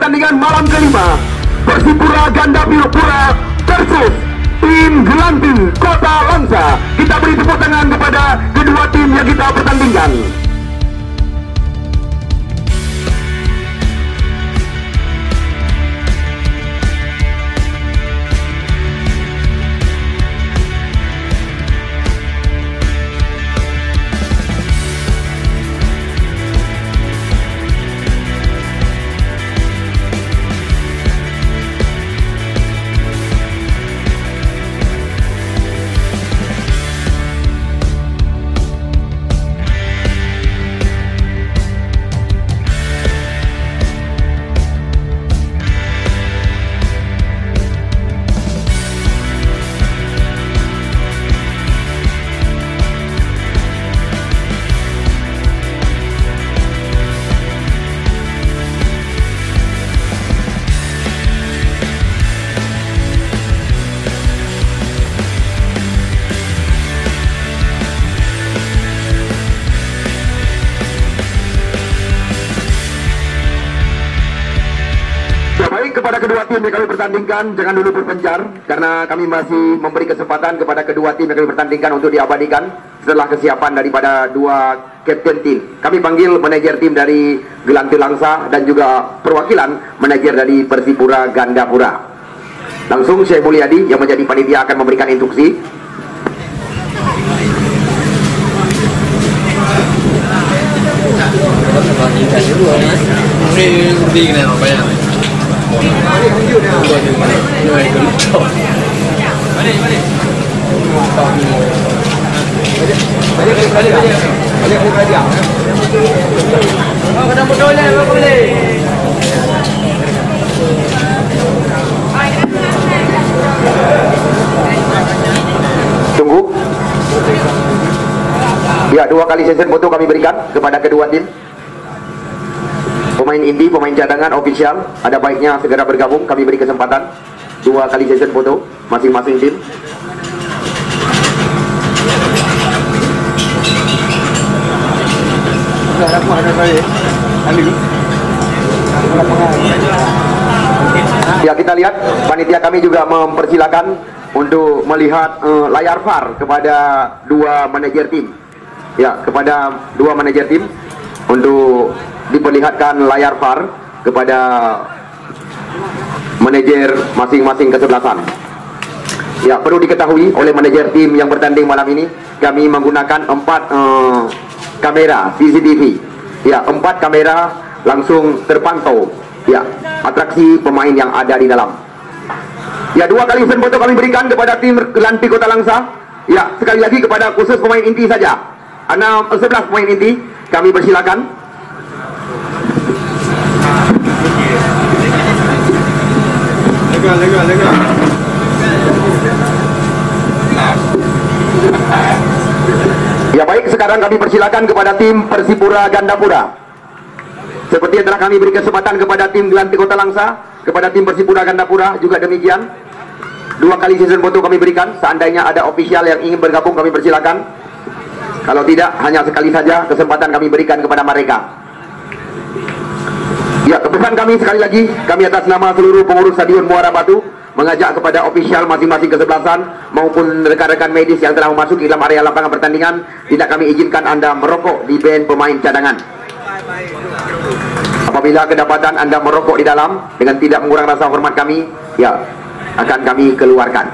pertandingan malam kelima, Persipura Ganda Biru Pura versus tim Gelanti Kota Langsa. Kita beri tepuk tangan kepada kedua tim yang kita pertandingkan. Kepada kedua tim yang kami pertandingkan, jangan dulu berpencar karena kami masih memberi kesempatan kepada kedua tim yang kami pertandingkan untuk diabadikan setelah kesiapan daripada dua kapten tim. Kami panggil manajer tim dari Gelanti Langsa dan juga perwakilan manajer dari Persipura Gandapura. Langsung Syekh Mulyadi yang menjadi panitia akan memberikan instruksi. Tunggu. Ya, 2 kali sesi foto kami berikan kepada kedua tim. Pemain inti, pemain cadangan, official, ada baiknya segera bergabung. Kami beri kesempatan 2 kali sesi foto masing-masing tim. Ya, kita lihat panitia kami juga mempersilakan untuk melihat layar VAR kepada dua manajer tim. Ya, kepada dua manajer tim untuk diperlihatkan layar VAR kepada manajer masing-masing kesebelasan. Ya, perlu diketahui oleh manajer tim yang bertanding malam ini, kami menggunakan 4 kamera CCTV. Ya, 4 kamera langsung terpantau. Ya, atraksi pemain yang ada di dalam. Ya, 2 kali foto kami berikan kepada tim Gelanti Kota Langsa. Ya, sekali lagi kepada khusus pemain inti saja. 11 pemain inti kami persilakan. Lega. Ya, baik, sekarang kami persilakan kepada tim Persipura Gandapura. Seperti yang telah kami beri kesempatan kepada tim Gelanti Kota Langsa, kepada tim Persipura Gandapura juga demikian. 2 kali season foto kami berikan. Seandainya ada official yang ingin bergabung, kami persilakan. Kalau tidak, hanya sekali saja kesempatan kami berikan kepada mereka. Ya, kepesan kami sekali lagi, kami atas nama seluruh pengurus Stadion Muara Batu mengajak kepada official masing-masing kesebelasan maupun rekan-rekan medis yang telah memasuki dalam area lapangan pertandingan, tidak kami izinkan Anda merokok di band pemain cadangan. Apabila kedapatan Anda merokok di dalam dengan tidak mengurang rasa hormat kami, ya akan kami keluarkan.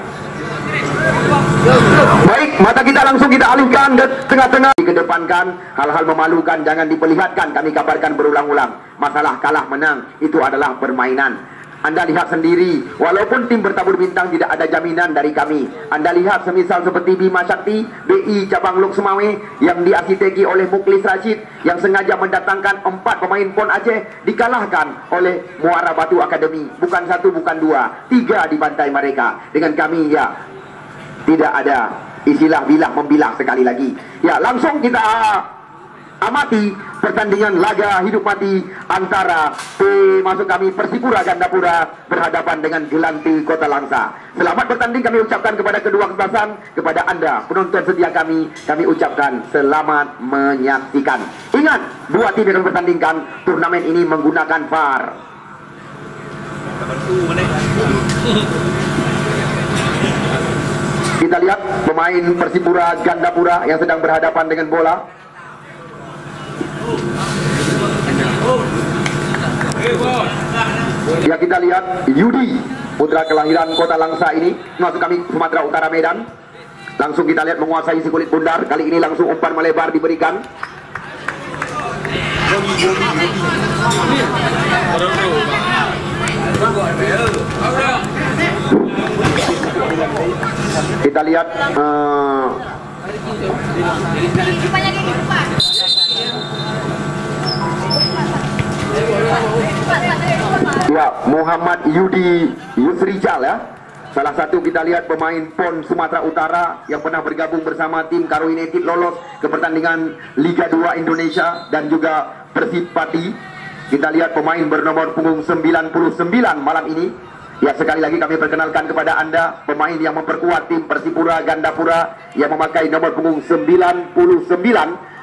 Baik, mata kita langsung kita alihkan ke tengah-tengah. Dikedepankan hal-hal memalukan jangan diperlihatkan. Kami kabarkan berulang-ulang, masalah kalah menang itu adalah permainan. Anda lihat sendiri, walaupun tim bertabur bintang tidak ada jaminan dari kami. Anda lihat semisal seperti Bima Sakti, BI Cabang Lok Sumawe yang diarsiteki oleh Muklis Rashid yang sengaja mendatangkan 4 pemain PON Aceh, dikalahkan oleh Muara Batu Academy. Bukan 1, bukan 2, 3 dibantai mereka. Dengan kami, ya tidak ada istilah bilah membilah sekali lagi. Ya, langsung kita amati pertandingan laga hidup mati antara masuk kami Persipura Gandapura berhadapan dengan Gelanti Kota Langsa. Selamat bertanding kami ucapkan kepada kedua kesebelasan, kepada Anda penonton setia kami ucapkan selamat menyaksikan. Ingat, 2 tim yang bertandingkan turnamen ini menggunakan VAR. Kita lihat pemain Persipura Gandapura yang sedang berhadapan dengan bola. Ya, kita lihat Yudi, putra kelahiran Kota Langsa ini, masuk kami Sumatera Utara Medan. Langsung kita lihat menguasai si kulit bundar. Kali ini langsung umpan melebar diberikan. Kita lihat ya, Muhammad Yudi Yusrijal ya. Salah satu kita lihat pemain PON Sumatera Utara yang pernah bergabung bersama tim Karo United, lolos ke pertandingan Liga 2 Indonesia dan juga Persipati. Kita lihat pemain bernomor punggung 99 malam ini. Ya, sekali lagi kami perkenalkan kepada Anda pemain yang memperkuat tim Persipura Gandapura yang memakai nomor punggung 99,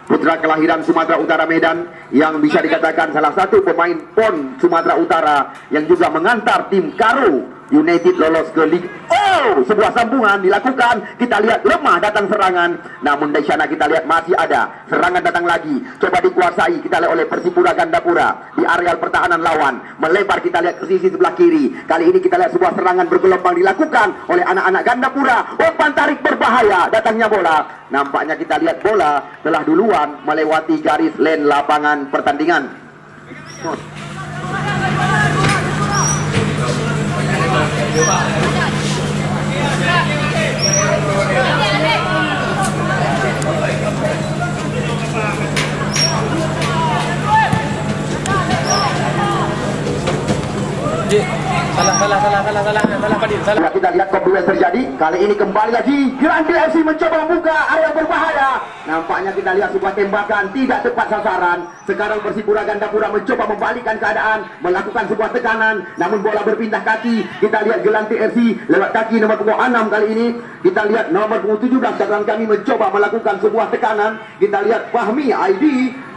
putra kelahiran Sumatera Utara Medan, yang bisa dikatakan salah satu pemain PON Sumatera Utara yang juga mengantar tim Karo United lolos ke Liga. Oh, sebuah sambungan dilakukan. Kita lihat lemah datang serangan, namun dari sana kita lihat masih ada serangan datang lagi. Coba dikuasai kita lihat oleh Persipura Gandapura di areal pertahanan lawan. Melebar kita lihat ke sisi sebelah kiri. Kali ini kita lihat sebuah serangan bergelombang dilakukan oleh anak-anak Gandapura. Umpan tarik berbahaya, datangnya bola. Nampaknya kita lihat bola telah duluan melewati garis line lapangan pertandingan. Salah. Kita lihat duel terjadi. Kali ini kembali lagi Grandi FC mencoba membuka area berbahaya. Nampaknya kita lihat sebuah tembakan tidak tepat sasaran. Sekarang Persipura Gandapura mencoba membalikkan keadaan, melakukan sebuah tekanan, namun bola berpindah kaki. Kita lihat Gelanti FC lewat kaki nomor punggung 6 kali ini. Kita lihat nomor punggung 17 catatan kami mencoba melakukan sebuah tekanan. Kita lihat Fahmi ID.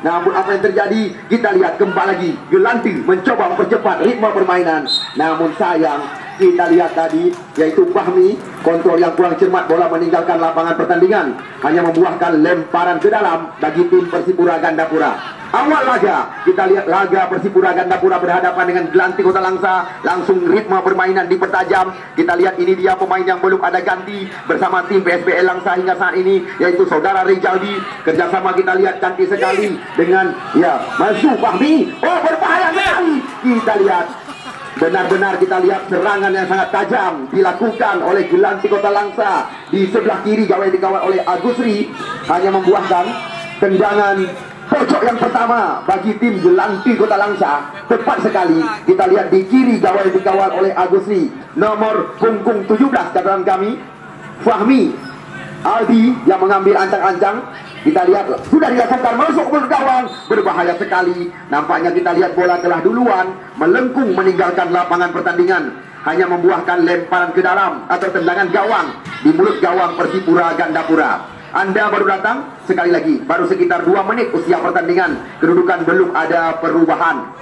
Namun apa yang terjadi? Kita lihat kembali lagi Gelanti mencoba mempercepat ritme permainan. Namun sayang, kita lihat tadi yaitu Fahmi, kontrol yang kurang cermat, bola meninggalkan lapangan pertandingan, hanya membuahkan lemparan ke dalam bagi tim Persipura Gandapura. Awal laga, kita lihat laga Persipura Gandapura berhadapan dengan Gelanti Kota Langsa. Langsung ritme permainan dipertajam. Kita lihat ini dia pemain yang belum ada ganti bersama tim PSBL Langsa hingga saat ini, yaitu saudara Rijaldi. Kerjasama kita lihat cantik sekali dengan ya Masu Fahmi. Oh, berbahaya sekali. Kita lihat benar-benar kita lihat serangan yang sangat tajam dilakukan oleh Gelanti Kota Langsa. Di sebelah kiri gawai dikawal oleh Agusri, hanya membuahkan tendangan pojok yang pertama bagi tim Gelanti Kota Langsa. Tepat sekali. Kita lihat di kiri gawai dikawal oleh Agusri, nomor punggung 17 catatan kami, Fahmi Aldi yang mengambil ancang-ancang. Kita lihat sudah dilakukan masuk ke gawang, berbahaya sekali. Nampaknya kita lihat bola telah duluan melengkung meninggalkan lapangan pertandingan, hanya membuahkan lemparan ke dalam atau tendangan gawang di mulut gawang Persipura Gandapura. Anda baru datang, sekali lagi baru sekitar 2 menit usia pertandingan, kedudukan belum ada perubahan.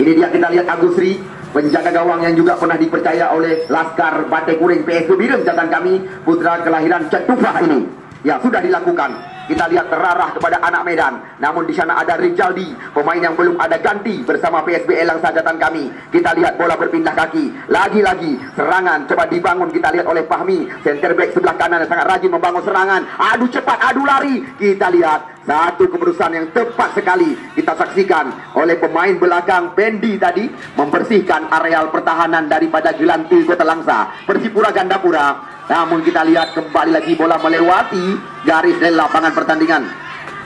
Ini dia, kita lihat Agusri, penjaga gawang yang juga pernah dipercaya oleh Laskar Bate Kuring PSB Birem catatan kami, putra kelahiran Cetufah ini. Ya, sudah dilakukan. Kita lihat terarah kepada anak Medan. Namun di sana ada Rijaldi, pemain yang belum ada ganti bersama PSBL Langsa catatan kami. Kita lihat bola berpindah kaki. Lagi-lagi serangan coba dibangun, kita lihat oleh Fahmi, center back sebelah kanan yang sangat rajin membangun serangan. Adu cepat, adu lari. Kita lihat satu keputusan yang tepat sekali kita saksikan oleh pemain belakang Pendi tadi, membersihkan areal pertahanan daripada Gelanti Kota Langsa, Persipura Gandapura. Namun kita lihat kembali lagi bola melewati garis dari lapangan pertandingan.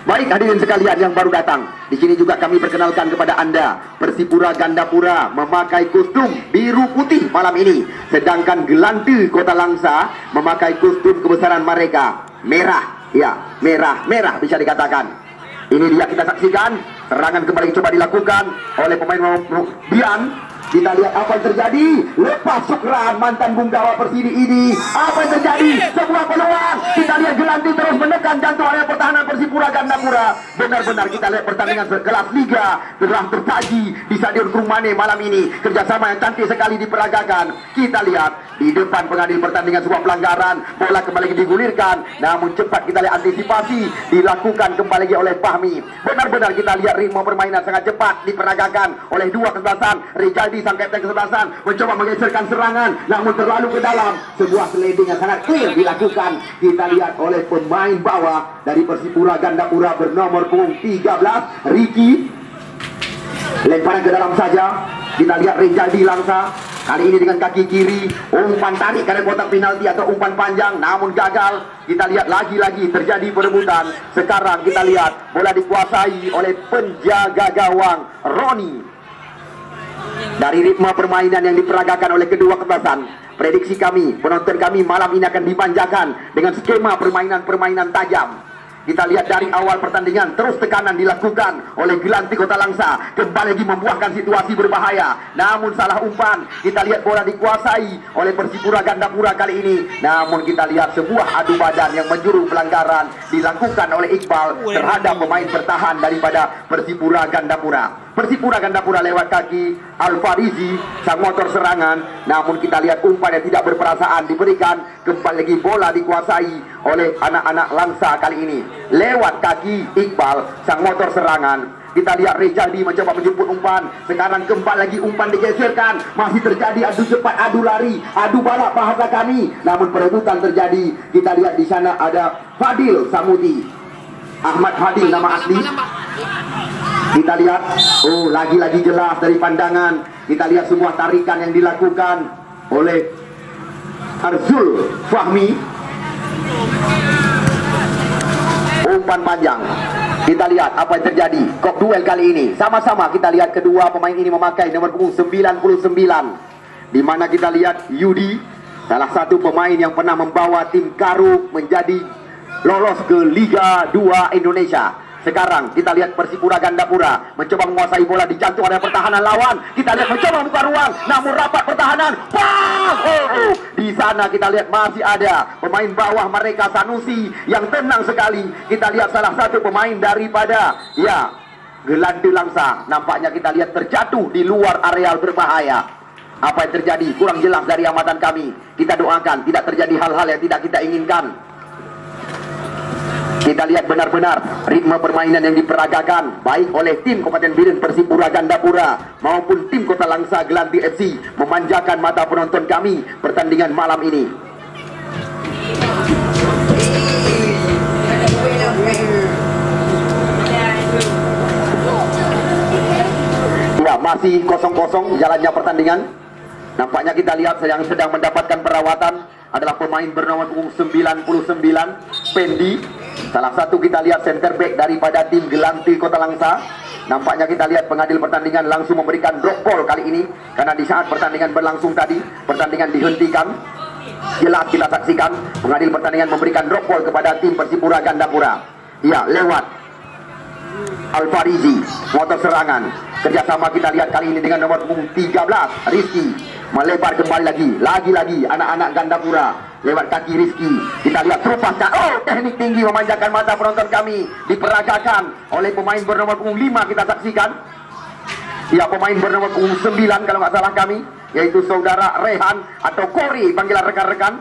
Baik hadirin sekalian yang baru datang, di sini juga kami perkenalkan kepada Anda, Persipura Gandapura memakai kostum biru putih malam ini, sedangkan Gelanti Kota Langsa memakai kostum kebesaran mereka merah. Ya, merah bisa dikatakan. Ini dia kita saksikan serangan kembali coba dilakukan oleh pemain Bian. Kita lihat apa yang terjadi. Lepas Syukran mantan Bunggawa Persidi ini. Apa yang terjadi? Sebuah peluang. Kita lihat Gelanti terus menekan jantung area pertahanan Persipura Gandapura. Benar-benar kita lihat pertandingan sekelas Liga telah tersaji di Stadion Krungmane malam ini. Kerjasama yang cantik sekali diperagakan. Kita lihat di depan pengadil pertandingan sebuah pelanggaran. Bola kembali digulirkan. Namun cepat kita lihat antisipasi dilakukan kembali lagi oleh Fahmi. Benar-benar kita lihat ritme permainan sangat cepat diperagakan oleh dua kesebelasan. Rijaldi sang kapten kesebelasan mencoba menggeserkan serangan, namun terlalu ke dalam. Sebuah sliding yang sangat clear dilakukan. Kita lihat oleh pemain bawah dari Persipura Gandapura bernomor punggung 13, Ricky. Lemparan ke dalam saja. Kita lihat Rijaldi Langsa. Kali ini dengan kaki kiri, umpan tarik ke kotak penalti atau umpan panjang, namun gagal. Kita lihat lagi-lagi terjadi perebutan. Sekarang kita lihat bola dikuasai oleh penjaga gawang Roni. Dari ritme permainan yang diperagakan oleh kedua kesebelasan, prediksi kami, penonton kami malam ini akan dimanjakan dengan skema permainan-permainan tajam. Kita lihat dari awal pertandingan terus tekanan dilakukan oleh Gelanti Kota Langsa, kembali lagi membuahkan situasi berbahaya, namun salah umpan. Kita lihat bola dikuasai oleh Persipura Gandapura kali ini, namun kita lihat sebuah adu badan yang menjuru pelanggaran dilakukan oleh Iqbal terhadap pemain bertahan daripada Persipura Gandapura. Persipura Gandapura lewat kaki Al-Farizi sang motor serangan, namun kita lihat umpan yang tidak berperasaan diberikan. Kembali lagi bola dikuasai oleh anak-anak Langsa kali ini lewat kaki Iqbal sang motor serangan. Kita lihat Rijaldi mencoba menjemput umpan. Sekarang kembali lagi umpan digeserkan. Masih terjadi adu cepat, adu lari, adu balap bahasa kami, namun perebutan terjadi. Kita lihat di sana ada Fadil Samuti, Ahmad Fadil nama asli. Kita lihat, oh lagi-lagi jelas dari pandangan. Kita lihat sebuah tarikan yang dilakukan oleh Arzul Fahmi. Umpan panjang. Kita lihat apa yang terjadi. Kok duel kali ini. Sama-sama kita lihat kedua pemain ini memakai nomor punggung 99. Di mana kita lihat Yudi, salah satu pemain yang pernah membawa tim Karu menjadi lolos ke Liga 2 Indonesia. Sekarang kita lihat Persipura Gandapura mencoba menguasai bola di jantung area pertahanan lawan. Kita lihat mencoba membuka ruang, namun rapat pertahanan. Di sana kita lihat masih ada pemain bawah mereka, Sanusi, yang tenang sekali. Kita lihat salah satu pemain daripada Gelanti Langsa. Nampaknya kita lihat terjatuh di luar areal berbahaya. Apa yang terjadi kurang jelas dari amatan kami. Kita doakan tidak terjadi hal-hal yang tidak kita inginkan. Kita lihat benar-benar ritme permainan yang diperagakan baik oleh tim Kabupaten Biren Persipura Gandapura maupun tim Kota Langsa Gelanti FC memanjakan mata penonton kami pertandingan malam ini. Ya, masih kosong-kosong jalannya pertandingan. Nampaknya kita lihat yang sedang mendapatkan perawatan adalah pemain bernomor punggung 99, Pendi. Salah satu kita lihat center back daripada tim Gelanti Kota Langsa. Nampaknya kita lihat pengadil pertandingan langsung memberikan drop ball kali ini, karena di saat pertandingan berlangsung tadi, pertandingan dihentikan. Jelas kita saksikan pengadil pertandingan memberikan drop ball kepada tim Persipura Gandapura. Ya, lewat Al-Farizi, motor serangan. Kerjasama kita lihat kali ini dengan nomor punggung 13, Rizky. Melebar kembali lagi anak-anak Gandapura lewat kaki Rizky. Kita lihat terupaskan, teknik tinggi memanjakan mata penonton kami, diperagakan oleh pemain bernomor punggung 5. Kita saksikan, ya, pemain bernomor punggung 9 kalau nggak salah kami, yaitu saudara Rehan atau Kori panggilan rekan-rekan.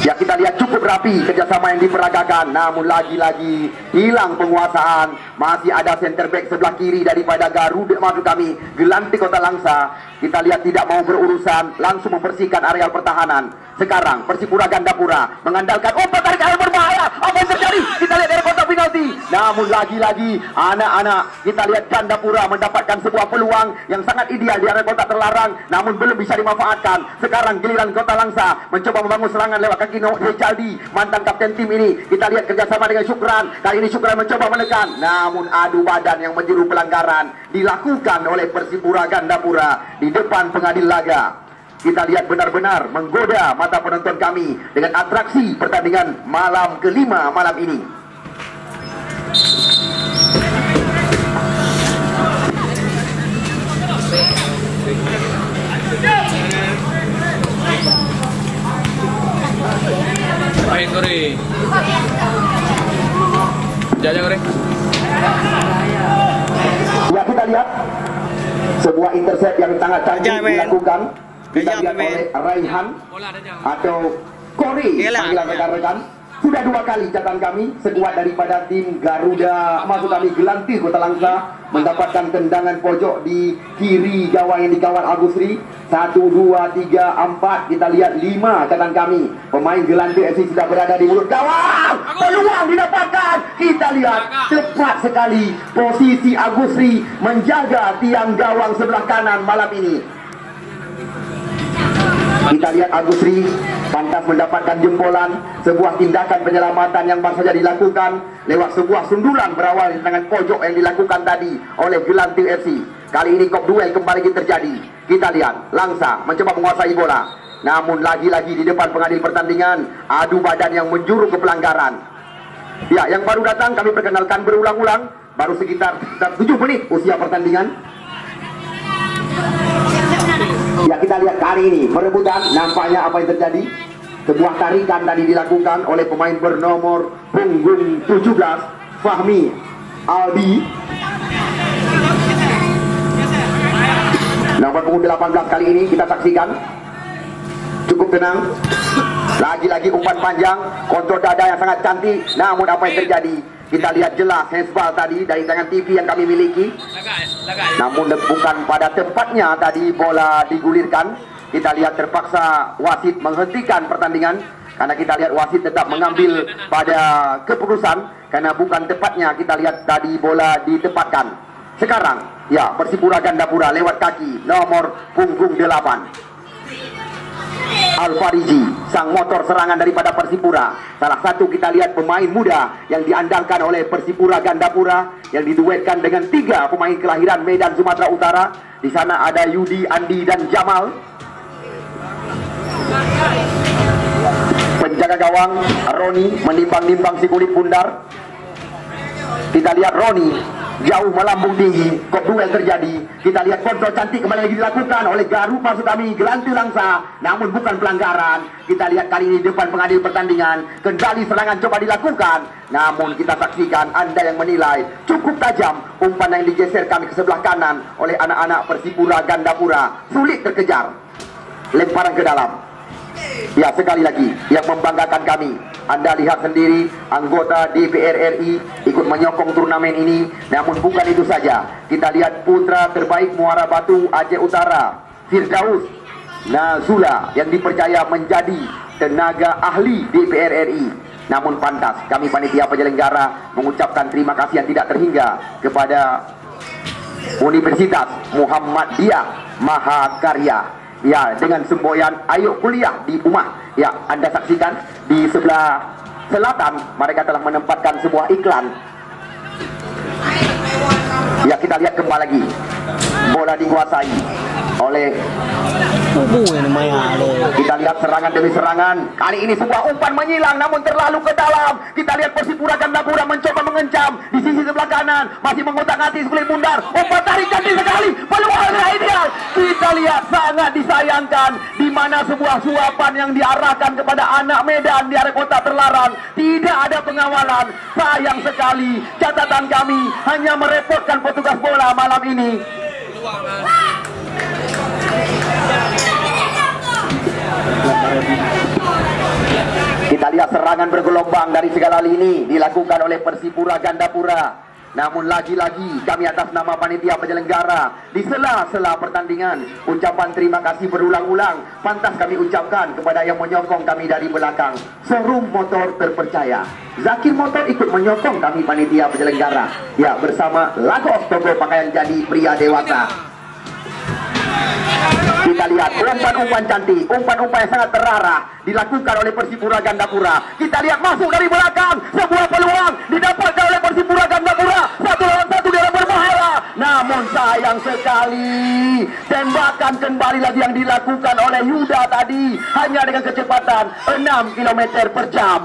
Ya, kita lihat cukup rapi kerjasama yang diperagakan, namun lagi-lagi hilang penguasaan. Masih ada center back sebelah kiri daripada Garuda maksud kami Gelanti Kota Langsa. Kita lihat tidak mau berurusan, langsung membersihkan areal pertahanan. Sekarang Persipura Gandapura mengandalkan umpan tarik air berbahaya. Apa yang terjadi? Kita lihat dari kotak penalti. Namun lagi-lagi anak-anak kita lihat Gandapura mendapatkan sebuah peluang yang sangat ideal di area kotak terlarang, namun belum bisa dimanfaatkan. Sekarang giliran Kota Langsa mencoba membangun serangan lewat kaki Rijaldi, mantan kapten tim ini. Kita lihat kerjasama dengan Syukran. Kali ini Syukran mencoba menekan, namun adu badan yang menjuru pelanggaran dilakukan oleh Persipura Gandapura di depan pengadil laga. Kita lihat benar-benar menggoda mata penonton kami dengan atraksi pertandingan malam kelima malam ini. Sebuah intercept yang sangat cantik dilakukan. Kita lihat oleh Raihan atau Kori, panggilan rekan-rekan. Sudah 2 kali catatan kami, sekuat daripada tim Garuda, maksud kami Gelantir Kota Langsa, mendapatkan tendangan pojok di kiri gawang yang dikawal Agusri. 1, 2, 3, 4, kita lihat 5 catatan kami. Pemain Gelantir FC sudah berada di mulut gawang. Peluang didapatkan. Kita lihat cepat sekali posisi Agusri menjaga tiang gawang sebelah kanan malam ini. Kita lihat Agusri pantas mendapatkan jempolan. Sebuah tindakan penyelamatan yang baru saja dilakukan lewat sebuah sundulan berawal dengan pojok yang dilakukan tadi oleh Gelantir FC. Kali ini kop duel kembali terjadi. Kita lihat Langsa mencoba menguasai bola, namun lagi-lagi di depan pengadil pertandingan adu badan yang menjuru ke pelanggaran. Ya, yang baru datang kami perkenalkan berulang-ulang, baru sekitar 7 menit usia pertandingan. Ya, kita lihat kali ini perebutan, nampaknya apa yang terjadi. Sebuah tarikan tadi dilakukan oleh pemain bernomor punggung 17 Fahmi Aldi. Nomor punggung 18 kali ini kita saksikan. Cukup tenang. Lagi-lagi umpan panjang, kontrol dada yang sangat cantik. Namun apa yang terjadi? Kita lihat jelas handsball tadi dari tangan TV yang kami miliki. Namun bukan pada tempatnya tadi bola digulirkan. Kita lihat terpaksa wasit menghentikan pertandingan karena kita lihat wasit tetap mengambil pada keputusan karena bukan tepatnya. Kita lihat tadi bola ditempatkan. Sekarang ya Persipura Gandapura lewat kaki nomor punggung 8 Al-Fariji, sang motor serangan daripada Persipura. Salah satu kita lihat pemain muda yang diandalkan oleh Persipura Gandapura yang diduetkan dengan 3 pemain kelahiran Medan Sumatera Utara. Di sana ada Yudi, Andi dan Jamal. Penjaga gawang Roni menimbang-nimbang si kulit bundar. Kita lihat Roni jauh melambung tinggi, kop duel terjadi. Kita lihat kontrol cantik kembali lagi dilakukan oleh Garut maksud kami Gelantir Langsa, namun bukan pelanggaran. Kita lihat kali ini depan pengadil pertandingan, kendali serangan coba dilakukan, namun kita saksikan Anda yang menilai cukup tajam umpan yang digeserkan ke sebelah kanan oleh anak-anak Persipura Gandapura, sulit terkejar. Lemparan ke dalam. Ya, sekali lagi yang membanggakan kami, Anda lihat sendiri anggota DPR RI ikut menyokong turnamen ini. Namun bukan itu saja, kita lihat putra terbaik Muara Batu Aceh Utara, Firdaus Nazula, yang dipercaya menjadi tenaga ahli DPR RI. Namun pantas kami panitia penyelenggara mengucapkan terima kasih yang tidak terhingga kepada Universitas Muhammadiyah Mahakarya. Ya, dengan semboyan ayo kuliah di rumah. Ya, Anda saksikan di sebelah selatan mereka telah menempatkan sebuah iklan. Ya, kita lihat kembali lagi. Bola dikuasai oleh kita lihat serangan demi serangan. Kali ini sebuah umpan menyilang namun terlalu ke dalam. Kita lihat Persipura Gandapura mencoba mengencam di sisi sebelah kanan, masih mengotak-atik kulit bundar. Umpan tarik cantik sekali, peluang ideal. Kita lihat sangat disayangkan di mana sebuah suapan yang diarahkan kepada anak Medan di area kota terlarang. Tidak ada pengawalan. Sayang sekali, catatan kami hanya merepotkan petugas bola malam ini. Kita lihat serangan bergelombang dari segala lini dilakukan oleh Persipura Gandapura. Namun lagi-lagi kami atas nama panitia penyelenggara di sela-sela pertandingan ucapan terima kasih berulang-ulang pantas kami ucapkan kepada yang menyokong kami dari belakang. Showroom motor terpercaya, Zakir Motor ikut menyokong kami panitia penyelenggara. Ya, bersama Lagos Toko Pakaian Jadi Pria Dewasa. Kita lihat umpan-umpan cantik, umpan-umpan yang sangat terarah dilakukan oleh Persipura Gandapura. Kita lihat masuk dari belakang, sebuah peluang didapatkan oleh Persipura Gandapura. 1 lawan 1 dia berbahaya. Namun sayang sekali, tembakan kembali lagi yang dilakukan oleh Yuda tadi hanya dengan kecepatan 6 km per jam.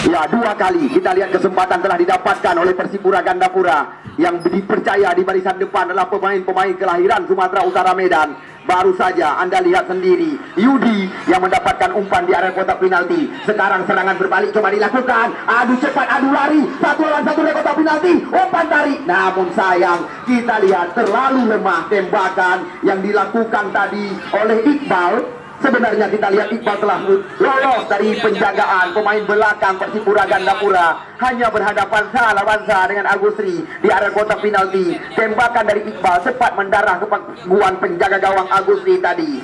Ya, 2 kali kita lihat kesempatan telah didapatkan oleh Persipura Gandapura. Yang dipercaya di barisan depan adalah pemain-pemain kelahiran Sumatera Utara Medan. Baru saja Anda lihat sendiri Yudi yang mendapatkan umpan di area kotak penalti. Sekarang serangan berbalik coba dilakukan. Adu cepat, adu lari. 1 lawan 1 di kotak penalti. Umpan tarik. Namun sayang, kita lihat terlalu lemah tembakan yang dilakukan tadi oleh Iqbal. Sebenarnya kita lihat Iqbal telah lolos dari penjagaan pemain belakang Persipura Gandapura. Hanya berhadapan lawan dengan Agusri di area kotak penalti. Tembakan dari Iqbal cepat mendarah ke pangkuan penjaga gawang Agusri tadi.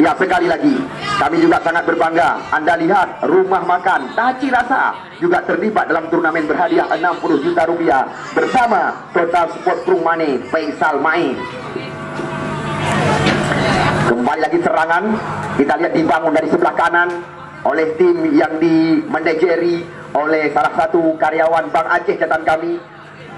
Ya, sekali lagi kami juga sangat berbangga. Anda lihat rumah makan Taci Rasa juga terlibat dalam turnamen berhadiah 60 juta rupiah bersama Total Sport Prung Mane Faisal Main. Kembali lagi serangan, kita lihat dibangun dari sebelah kanan oleh tim yang dimanajeri oleh salah satu karyawan Bank Aceh catatan kami.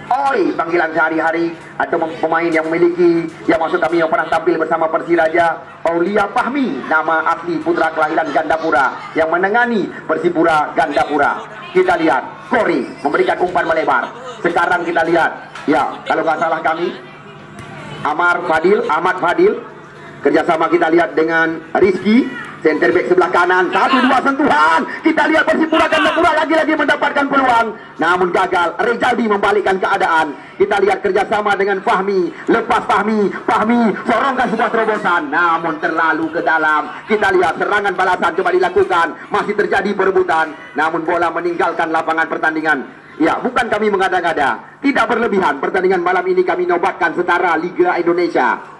Oi, panggilan sehari-hari atau pemain yang memiliki, yang maksud kami yang pernah tampil bersama Persiraja, Aulia Fahmi, nama asli putra kelahiran Gandapura yang menengani Persipura Gandapura. Kita lihat Kori memberikan umpan melebar. Sekarang kita lihat, ya kalau nggak salah kami Ahmad Fadil kerjasama kita lihat dengan Rizky, center back sebelah kanan. 1-2 sentuhan. Kita lihat Persipura Gandapura lagi-lagi mendapatkan peluang, namun gagal. Rejaldi membalikkan keadaan. Kita lihat kerjasama dengan Fahmi. Lepas Fahmi sorongkan sebuah terobosan, namun terlalu ke dalam. Kita lihat serangan balasan coba dilakukan. Masih terjadi perebutan, namun bola meninggalkan lapangan pertandingan. Ya, bukan kami mengada-ngada, tidak berlebihan. Pertandingan malam ini kami nobatkan setara Liga Indonesia.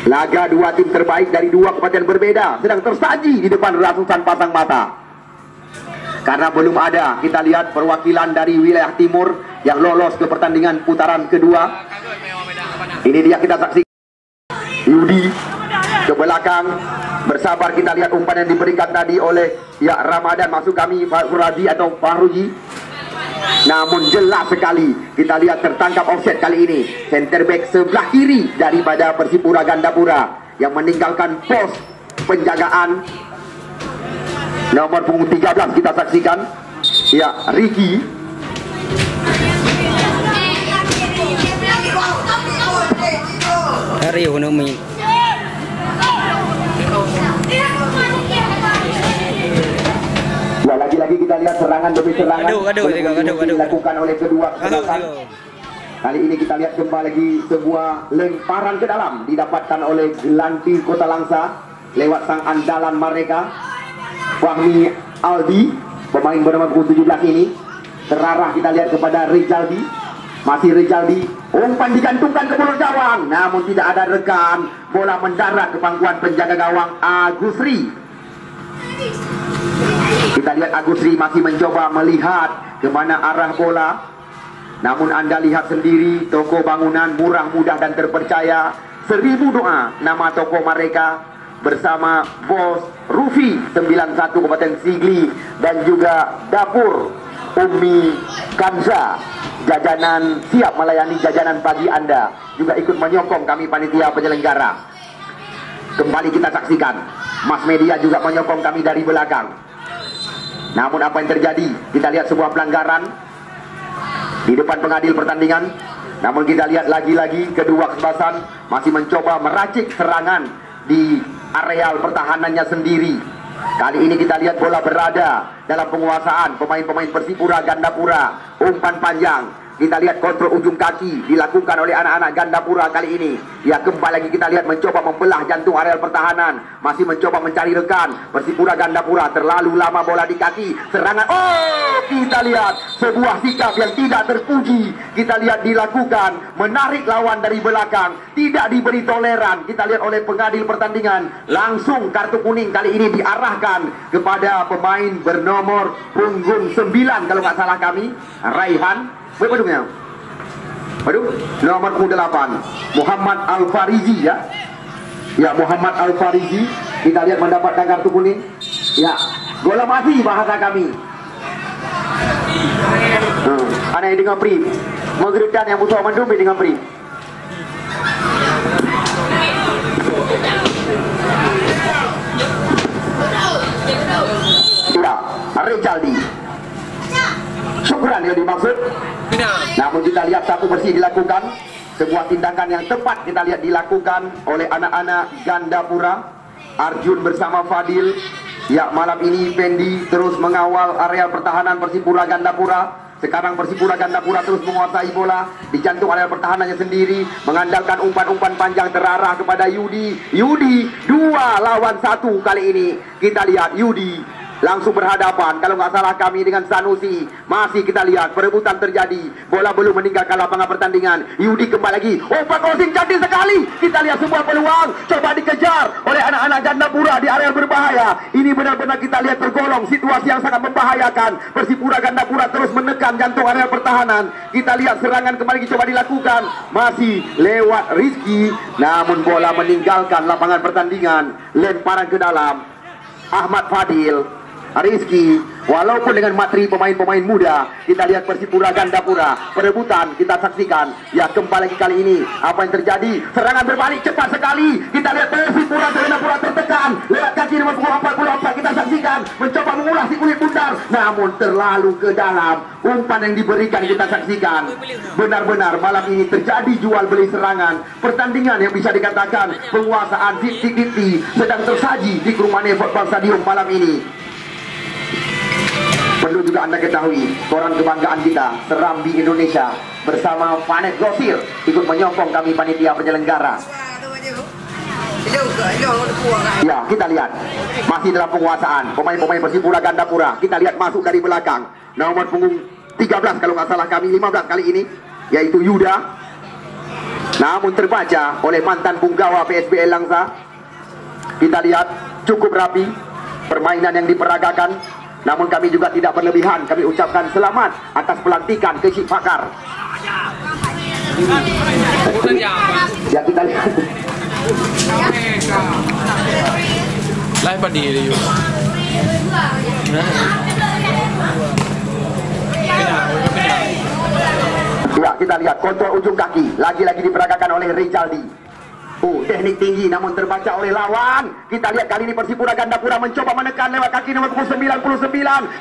Laga dua tim terbaik dari dua kabupaten berbeda sedang tersaji di depan ratusan pasang mata. Karena belum ada, kita lihat perwakilan dari wilayah timur yang lolos ke pertandingan putaran kedua. Ini dia kita saksikan. Yudi ke belakang, bersabar kita lihat umpan yang diberikan tadi oleh ya Ramadan, masuk kami Pak Razi atau Pak Ruji. Namun jelas sekali kita lihat tertangkap offset kali ini. Center back sebelah kiri daripada Persipura Gandapura yang meninggalkan pos penjagaan. Nomor punggung 13 kita saksikan. Ya, Ricky. Hari Honomi. Ya, lagi-lagi kita lihat serangan demi serangan dilakukan oleh kedua kesebelasan. Kali ini kita lihat kembali lagi sebuah lemparan ke dalam didapatkan oleh Gelanti Kota Langsa lewat sang andalan mereka Fahmi Aldi, pemain bernomor 17 ini. Terarah kita lihat kepada Rejaldi. Masih Rejaldi, umpan digantungkan ke mulut gawang, namun tidak ada rekan. Bola mendarat ke pangkuan penjaga gawang Agusri. Kita lihat Agusri masih mencoba melihat kemana arah bola. Namun Anda lihat sendiri, toko bangunan murah, mudah dan terpercaya 1000 doa nama toko mereka bersama Bos Rufi 91 Kabupaten Sigli dan juga Dapur Umi Kanza. Jajanan siap melayani jajanan pagi Anda, juga ikut menyokong kami panitia penyelenggara. Kembali kita saksikan, Mas Media juga menyokong kami dari belakang. Namun apa yang terjadi? Kita lihat sebuah pelanggaran di depan pengadil pertandingan. Namun kita lihat lagi-lagi kedua kesebelasan masih mencoba meracik serangan di areal pertahanannya sendiri. Kali ini kita lihat bola berada dalam penguasaan pemain-pemain Persipura Gandapura. Umpan panjang, kita lihat kontrol ujung kaki dilakukan oleh anak-anak Gandapura kali ini. Ya, kembali lagi kita lihat mencoba membelah jantung areal pertahanan. Masih mencoba mencari rekan. Persipura Gandapura terlalu lama bola di kaki. Serangan, oh kita lihat sebuah sikap yang tidak terpuji. Kita lihat dilakukan, menarik lawan dari belakang, tidak diberi toleran. Kita lihat oleh pengadil pertandingan. Langsung kartu kuning kali ini diarahkan kepada pemain bernomor punggung 9 kalau nggak salah kami, Raihan. Waduh, nomor 8 Muhammad Al-Farizi ya. Ya, Muhammad Al-Farizi kita lihat mendapatkan kartu kuning. Ya, bola mati bahasa kami. Aneh dengan pri menggerikan yang butuh mendumpi dengan pri. Ya, Rejaldi. Syukran yang dimaksud. Namun kita lihat satu bersih dilakukan. sebuah tindakan yang tepat kita lihat dilakukan oleh anak-anak Gandapura. Arjun bersama Fadil. Ya, malam ini Pendi terus mengawal area pertahanan Persipura Gandapura. Sekarang Persipura Gandapura terus menguasai bola di jantung area pertahanannya sendiri, mengandalkan umpan-umpan panjang terarah kepada Yudi. Yudi 2 lawan 1 kali ini. Kita lihat Yudi langsung berhadapan, kalau nggak salah kami, dengan Sanusi. Masih kita lihat perebutan terjadi, bola belum meninggalkan lapangan pertandingan. Yudi kembali lagi, umpan crossing cantik sekali. Kita lihat sebuah peluang, coba dikejar oleh anak-anak Gandapura di area berbahaya. Ini benar-benar kita lihat tergolong situasi yang sangat membahayakan. Persipura Gandapura terus menekan jantung area pertahanan. Kita lihat serangan kembali coba dilakukan, masih lewat Rizky, namun bola meninggalkan lapangan pertandingan. Lemparan ke dalam, Ahmad Fadil, Rizky, walaupun dengan materi pemain-pemain muda, kita lihat Persipura Gandapura perebutan kita saksikan. Ya, kembali lagi kali ini apa yang terjadi? Serangan berbalik cepat sekali. Kita lihat Persipura Gandapura tertekan lewat kaki nomor 44. Kita saksikan mencoba mengulas si kulit bundar, namun terlalu ke dalam. Umpan yang diberikan kita saksikan. Benar-benar malam ini terjadi jual beli serangan. Pertandingan yang bisa dikatakan penguasaan 50-50 sedang tersaji di Krumane Football Stadium malam ini. Perlu juga Anda ketahui, koran kebanggaan kita, Serambi Indonesia bersama Vanet Gosir ikut menyokong kami panitia penyelenggara. Ya, kita lihat masih dalam penguasaan pemain-pemain Persipura Gandapura. Kita lihat masuk dari belakang, nomor punggung 13 kalau nggak salah kami, 15 kali ini, yaitu Yuda. Namun terbaca oleh mantan punggawa PSBL Langsa. Kita lihat cukup rapi permainan yang diperagakan. Namun kami juga tidak berlebihan. Kami ucapkan selamat atas pelantikan ke Syed Fakar. Ya, kita lihat. Live padi dia. Ya, kita lihat kontrol ujung kaki lagi-lagi diperagakan oleh Rizaldi. Teknik tinggi namun terbaca oleh lawan. Kita lihat kali ini Persipura Gandapura mencoba menekan lewat kaki nomor 99.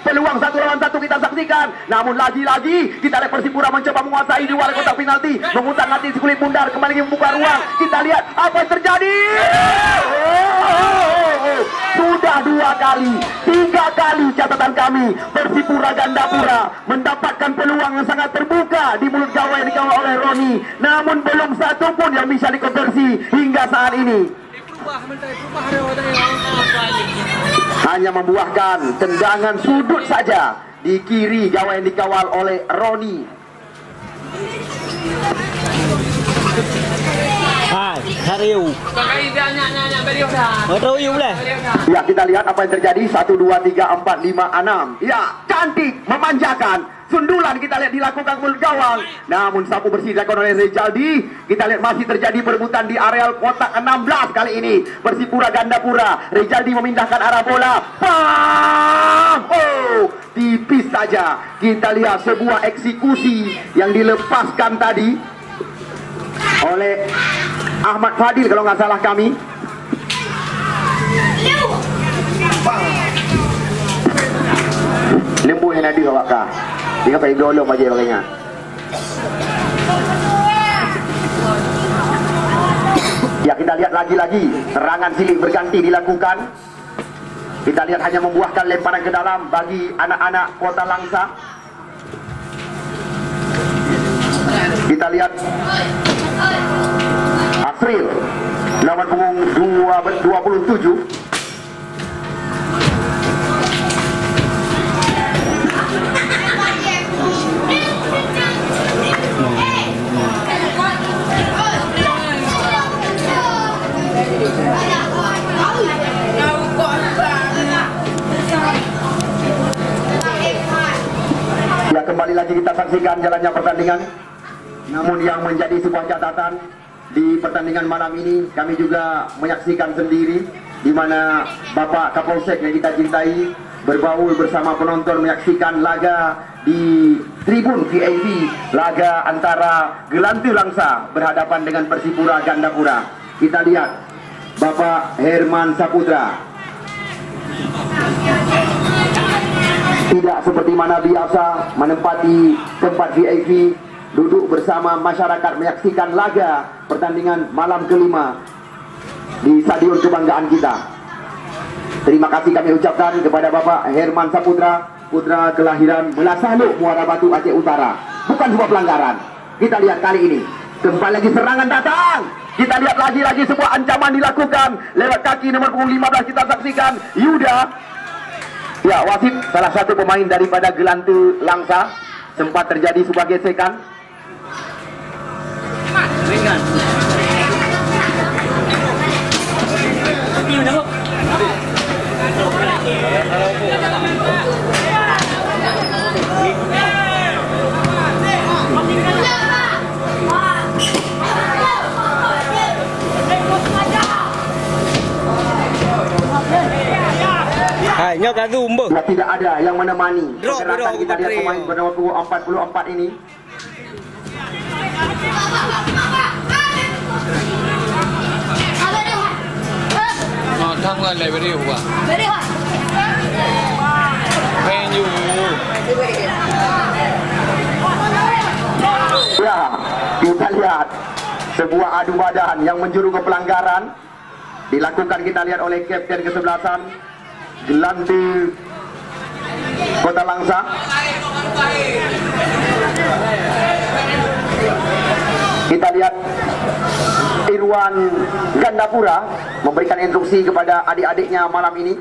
Peluang 1 lawan 1 kita saksikan. Namun lagi-lagi kita lihat Persipura mencoba menguasai di luar kotak penalti, memutar nanti si kulit bundar, kembali membuka ruang. Kita lihat apa yang terjadi. Sudah 2 kali, 3 kali catatan kami Persipura Gandapura mendapatkan peluang yang sangat terbuka di mulut gawang yang dikawal oleh Roni, namun belum satu pun yang bisa dikonversi hingga saat ini. Hanya membuahkan tendangan sudut saja di kiri gawang yang dikawal oleh Roni. Ya, kita lihat apa yang terjadi. 1, 2, 3, 4, 5, 6. Ya, cantik, memanjakan. Sundulan kita lihat dilakukan mulut gawang, namun sapu bersih dilakukan oleh Rizaldi. Kita lihat masih terjadi perebutan di areal kotak 16 kali ini. Persipura Gandapura, Rizaldi memindahkan arah bola. Bam! Tipis saja. Kita lihat sebuah eksekusi yang dilepaskan tadi oleh Ahmad Fadil kalau nggak salah kami. Lembu yang ada bawa kah? Dia pakai dolong aja pakainya. Ya, kita lihat lagi-lagi serangan silih berganti dilakukan. Kita lihat hanya membuahkan lemparan ke dalam bagi anak-anak Kota Langsa. Kita lihat Afril nomor punggung 27. Ya, kembali lagi kita saksikan jalannya pertandingan. Namun yang menjadi sebuah catatan di pertandingan malam ini, kami juga menyaksikan sendiri di mana Bapak Kapolsek yang kita cintai berbaur bersama penonton menyaksikan laga di tribun VIP, laga antara Gelantu Langsa berhadapan dengan Persipura Gandapura. Kita lihat Bapak Herman Saputra tidak seperti mana biasa menempati tempat VIP, duduk bersama masyarakat menyaksikan laga pertandingan malam kelima di Stadion Kebanggaan kita. Terima kasih kami ucapkan kepada Bapak Herman Saputra, putra kelahiran Melasaluk, Muara Batu, Aceh Utara. Bukan sebuah pelanggaran. Kita lihat kali ini kembali lagi serangan datang. Kita lihat lagi sebuah ancaman dilakukan lewat kaki nomor punggung 15. Kita saksikan Yuda. Ya, wasit salah satu pemain daripada Gelantu Langsa. Sempat terjadi sebuah gesekan. Ringan. Nyok adu umbo. Tidak ada yang menemani pergerakan. Kita lihat pemain bernama punggung 44 ini. Thăng lên này video à? Quen you. Ya, kita lihat sebuah adu badan yang menjuru ke pelanggaran dilakukan, kita lihat oleh kapten kesebelasan Gelantu Kota Langsa. Kita lihat Irwan Gandapura memberikan instruksi kepada adik-adiknya malam ini,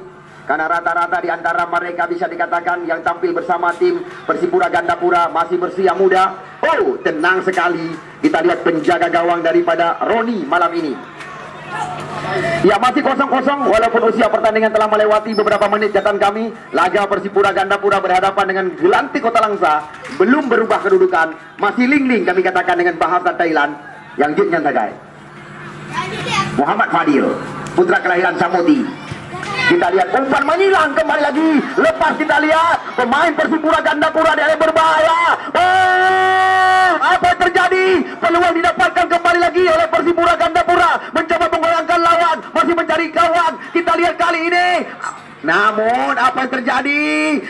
karena rata-rata di antara mereka bisa dikatakan yang tampil bersama tim Persipura Gandapura masih berusia muda. Oh, tenang sekali. Kita lihat penjaga gawang daripada Roni malam ini. Ya, masih 0-0 walaupun usia pertandingan telah melewati beberapa menit. Catatan kami, laga Persipura Gandapura berhadapan dengan Gelanti Kota Langsa belum berubah kedudukan, masih ling-ling kami katakan dengan bahasa Thailand yang jitnya tagai. Muhammad Fadil, putra kelahiran Samoti. Kita lihat umpan menyilang kembali lagi. Lepas kita lihat pemain Persipura Gandapura dia berbahaya. Oh, apa yang terjadi? Peluang didapatkan kembali lagi oleh Persipura Gandapura, mencoba menggoyangkan lawan, masih mencari kawan. Kita lihat kali ini. Namun apa yang terjadi?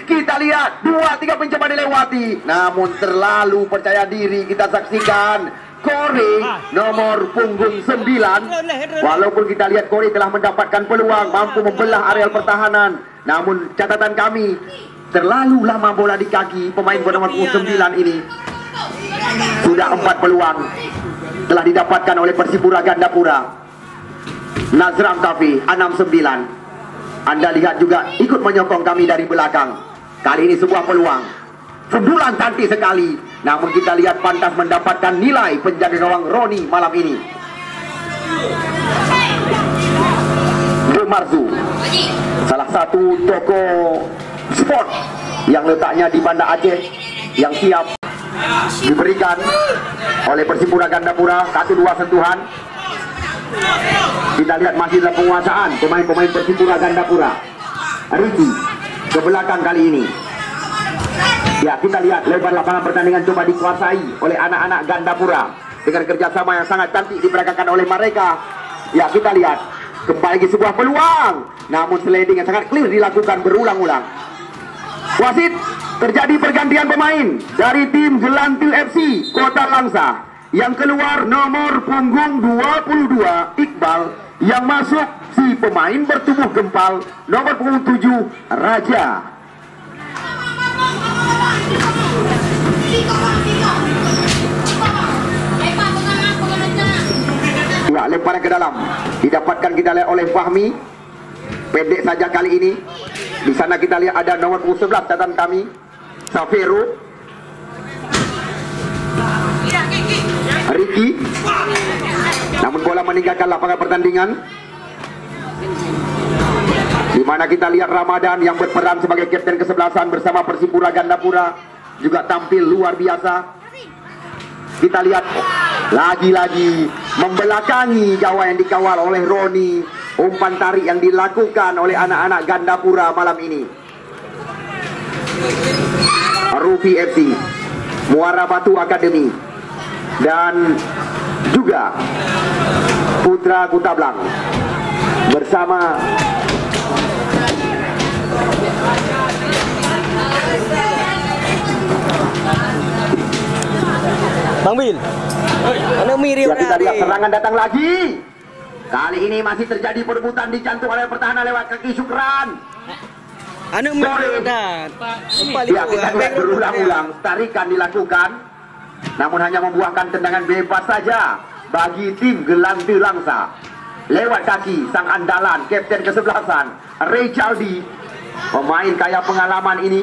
Kita lihat 2-3 pencobaan dilewati. Namun terlalu percaya diri kita saksikan Kori nomor punggung 9. Walaupun kita lihat Kori telah mendapatkan peluang, mampu membelah areal pertahanan, namun catatan kami terlalu lama bola di kaki pemain bernama punggung 9 ini. Sudah 4 peluang telah didapatkan oleh Persipura Gandapura. Nazram Tafi 69. Anda lihat juga ikut menyokong kami dari belakang. Kali ini sebuah peluang, sundulan cantik sekali. Namun kita lihat pantas mendapatkan nilai penjaga gawang Roni malam ini. Gemarzu, salah satu toko sport yang letaknya di Banda Aceh, yang siap diberikan oleh Persipura Gandapura. 1-2 sentuhan. Kita lihat masih dalam penguasaan pemain-pemain Persipura Gandapura. Riki ke belakang kali ini. Ya, kita lihat lebar lapangan pertandingan coba dikuasai oleh anak-anak Gandapura dengan kerjasama yang sangat cantik diperagakan oleh mereka. Ya, kita lihat kembali lagi sebuah peluang, namun sliding yang sangat clear dilakukan berulang-ulang. Wasit, terjadi pergantian pemain dari tim Gelantu FC Kota Langsa. Yang keluar nomor punggung 22 Iqbal, yang masuk si pemain bertubuh gempal nomor punggung 7 Raja. Ya, lemparan ke dalam didapatkan kita lihat oleh Fahmi. Pendek saja kali ini. Di sana kita lihat ada nomor punggung 11 catatan kami, Safiru Riki. Namun bola meninggalkan lapangan pertandingan, di mana kita lihat Ramadan yang berperan sebagai kapten kesebelasan bersama Persipura Gandapura juga tampil luar biasa. Kita lihat lagi-lagi membelakangi gawang yang dikawal oleh Roni. Umpan tarik yang dilakukan oleh anak-anak Gandapura malam ini. Rufi FC, Muara Batu Academy, dan juga Putra Kutablang bersama Bang Bil. Mana Miri Ya, kita lihat serangan datang lagi. Kali ini masih terjadi perebutan dicantum oleh pertahanan lewat kaki Syukran. Anu Miri dah. Ya, kita lihat berulang-ulang tarikan dilakukan, namun hanya membuahkan tendangan bebas saja bagi tim Gelang Langsa. Lewat kaki sang andalan kapten kesebelasan Rejaldi, pemain kaya pengalaman ini.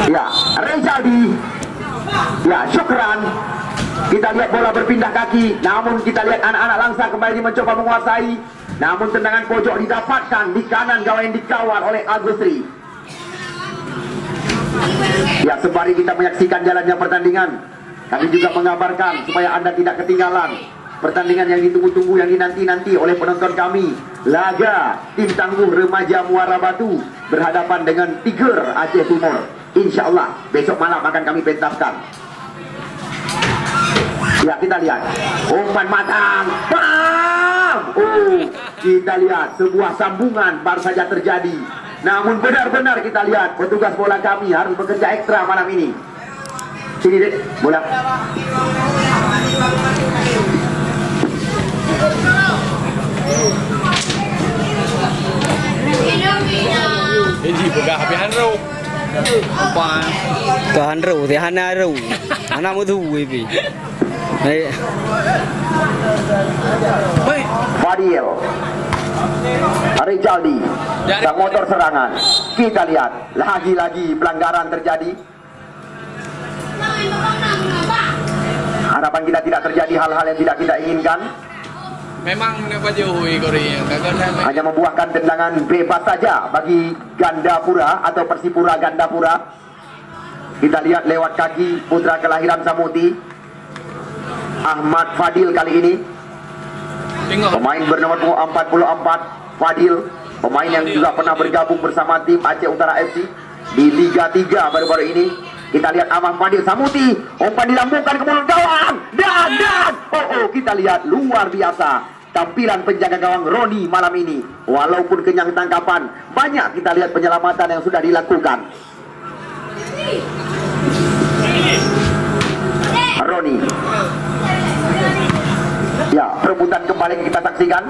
Ya, Rejaldi. Ya, Syukran. Kita lihat bola berpindah kaki, namun kita lihat anak-anak Langsa kembali mencoba menguasai. Namun tendangan pojok didapatkan di kanan gawang yang dikawal oleh Agusri. Ya, sembari kita menyaksikan jalannya pertandingan, kami juga mengabarkan supaya Anda tidak ketinggalan pertandingan yang ditunggu-tunggu, yang dinanti-nanti oleh penonton kami. Laga tim tangguh remaja Muara Batu berhadapan dengan Tiger Aceh Timur. Insya Allah besok malam akan kami pentaskan. Ya, kita lihat umpan matang, bam! Kita lihat sebuah sambungan baru saja terjadi. Namun benar-benar kita lihat petugas bola kami harus bekerja ekstra malam ini. Sini dek, bola. Ini juga habis hanru. Apa? Tuhan ru, Tuhan ru. Anak mutu webi. Fadil, Rejaldi, sang motor serangan. Kita lihat lagi-lagi pelanggaran terjadi. Harapan kita tidak terjadi hal-hal yang tidak kita inginkan. Memang baju Korea hanya membuahkan tendangan bebas saja bagi Gandapura atau Persipura Gandapura. Kita lihat lewat kaki putra kelahiran Samuti, Ahmad Fadil kali ini. Pemain bernomor 44, Fadil, pemain yang juga pernah bergabung bersama tim Aceh Utara FC di Liga 3 baru-baru ini. Kita lihat Ahmad Fadil Samuti, umpan dilambungkan ke mulut gawang dan kita lihat luar biasa tampilan penjaga gawang Roni malam ini. Walaupun kenyang tangkapan, banyak kita lihat penyelamatan yang sudah dilakukan. Roni. Ya, perebutan kembali kita saksikan.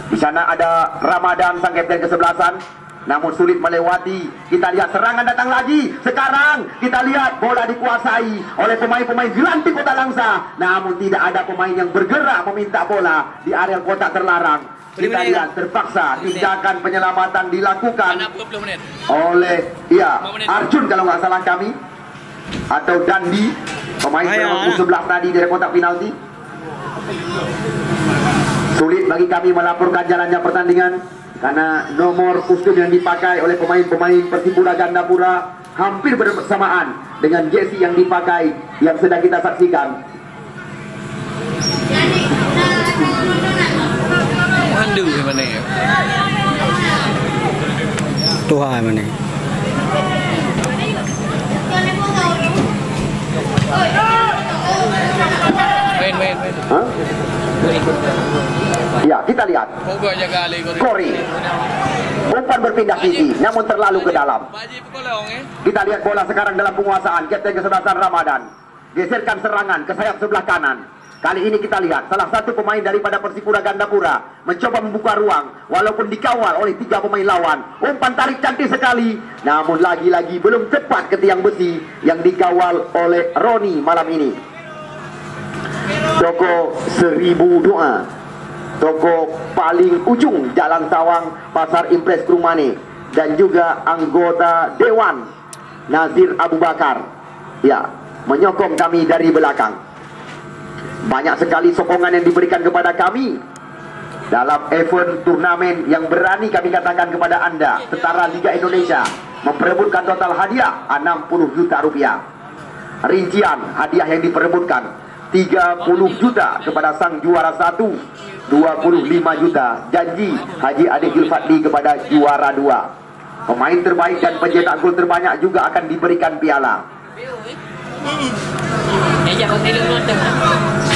Di sana ada Ramadan sang kapten kesebelasan, namun sulit melewati. Kita lihat serangan datang lagi. Sekarang kita lihat bola dikuasai oleh pemain-pemain Gelantik Kota Langsa, namun tidak ada pemain yang bergerak meminta bola di area kotak terlarang. Kita lihat terpaksa tindakan penyelamatan dilakukan oleh Arjun kalau nggak salah kami, atau Dandi, pemain bernomor 11 tadi dari kotak penalti. Sulit bagi kami melaporkan jalannya pertandingan karena nomor kostum yang dipakai oleh pemain-pemain Persipura Gandapura hampir bersamaan dengan jersey yang dipakai yang sedang kita saksikan. Handu mana ya? Tuhan mana? Main. Hah? Ya, kita lihat Kori umpan berpindah sisi namun terlalu ke dalam. Kita lihat bola sekarang dalam penguasaan kapten kesebelasan Ramadan. Geserkan serangan ke sayap sebelah kanan. Kali ini kita lihat salah satu pemain daripada Persipura Gandapura mencoba membuka ruang walaupun dikawal oleh 3 pemain lawan. Umpan tarik cantik sekali, namun lagi-lagi belum tepat ke tiang besi yang dikawal oleh Roni malam ini. Toko 1000 doa, toko paling ujung Jalan Sawang, Pasar Impres Krumane, dan juga anggota Dewan Nazir Abu Bakar, ya, menyokong kami dari belakang. Banyak sekali sokongan yang diberikan kepada kami dalam event turnamen yang berani kami katakan kepada Anda, setara Liga Indonesia, memperebutkan total hadiah 60 juta rupiah. Rincian hadiah yang diperebutkan 30 juta kepada sang juara 1, 25 juta janji Haji Adik Zulfadli kepada juara 2. Pemain terbaik dan pencetak gol terbanyak juga akan diberikan piala.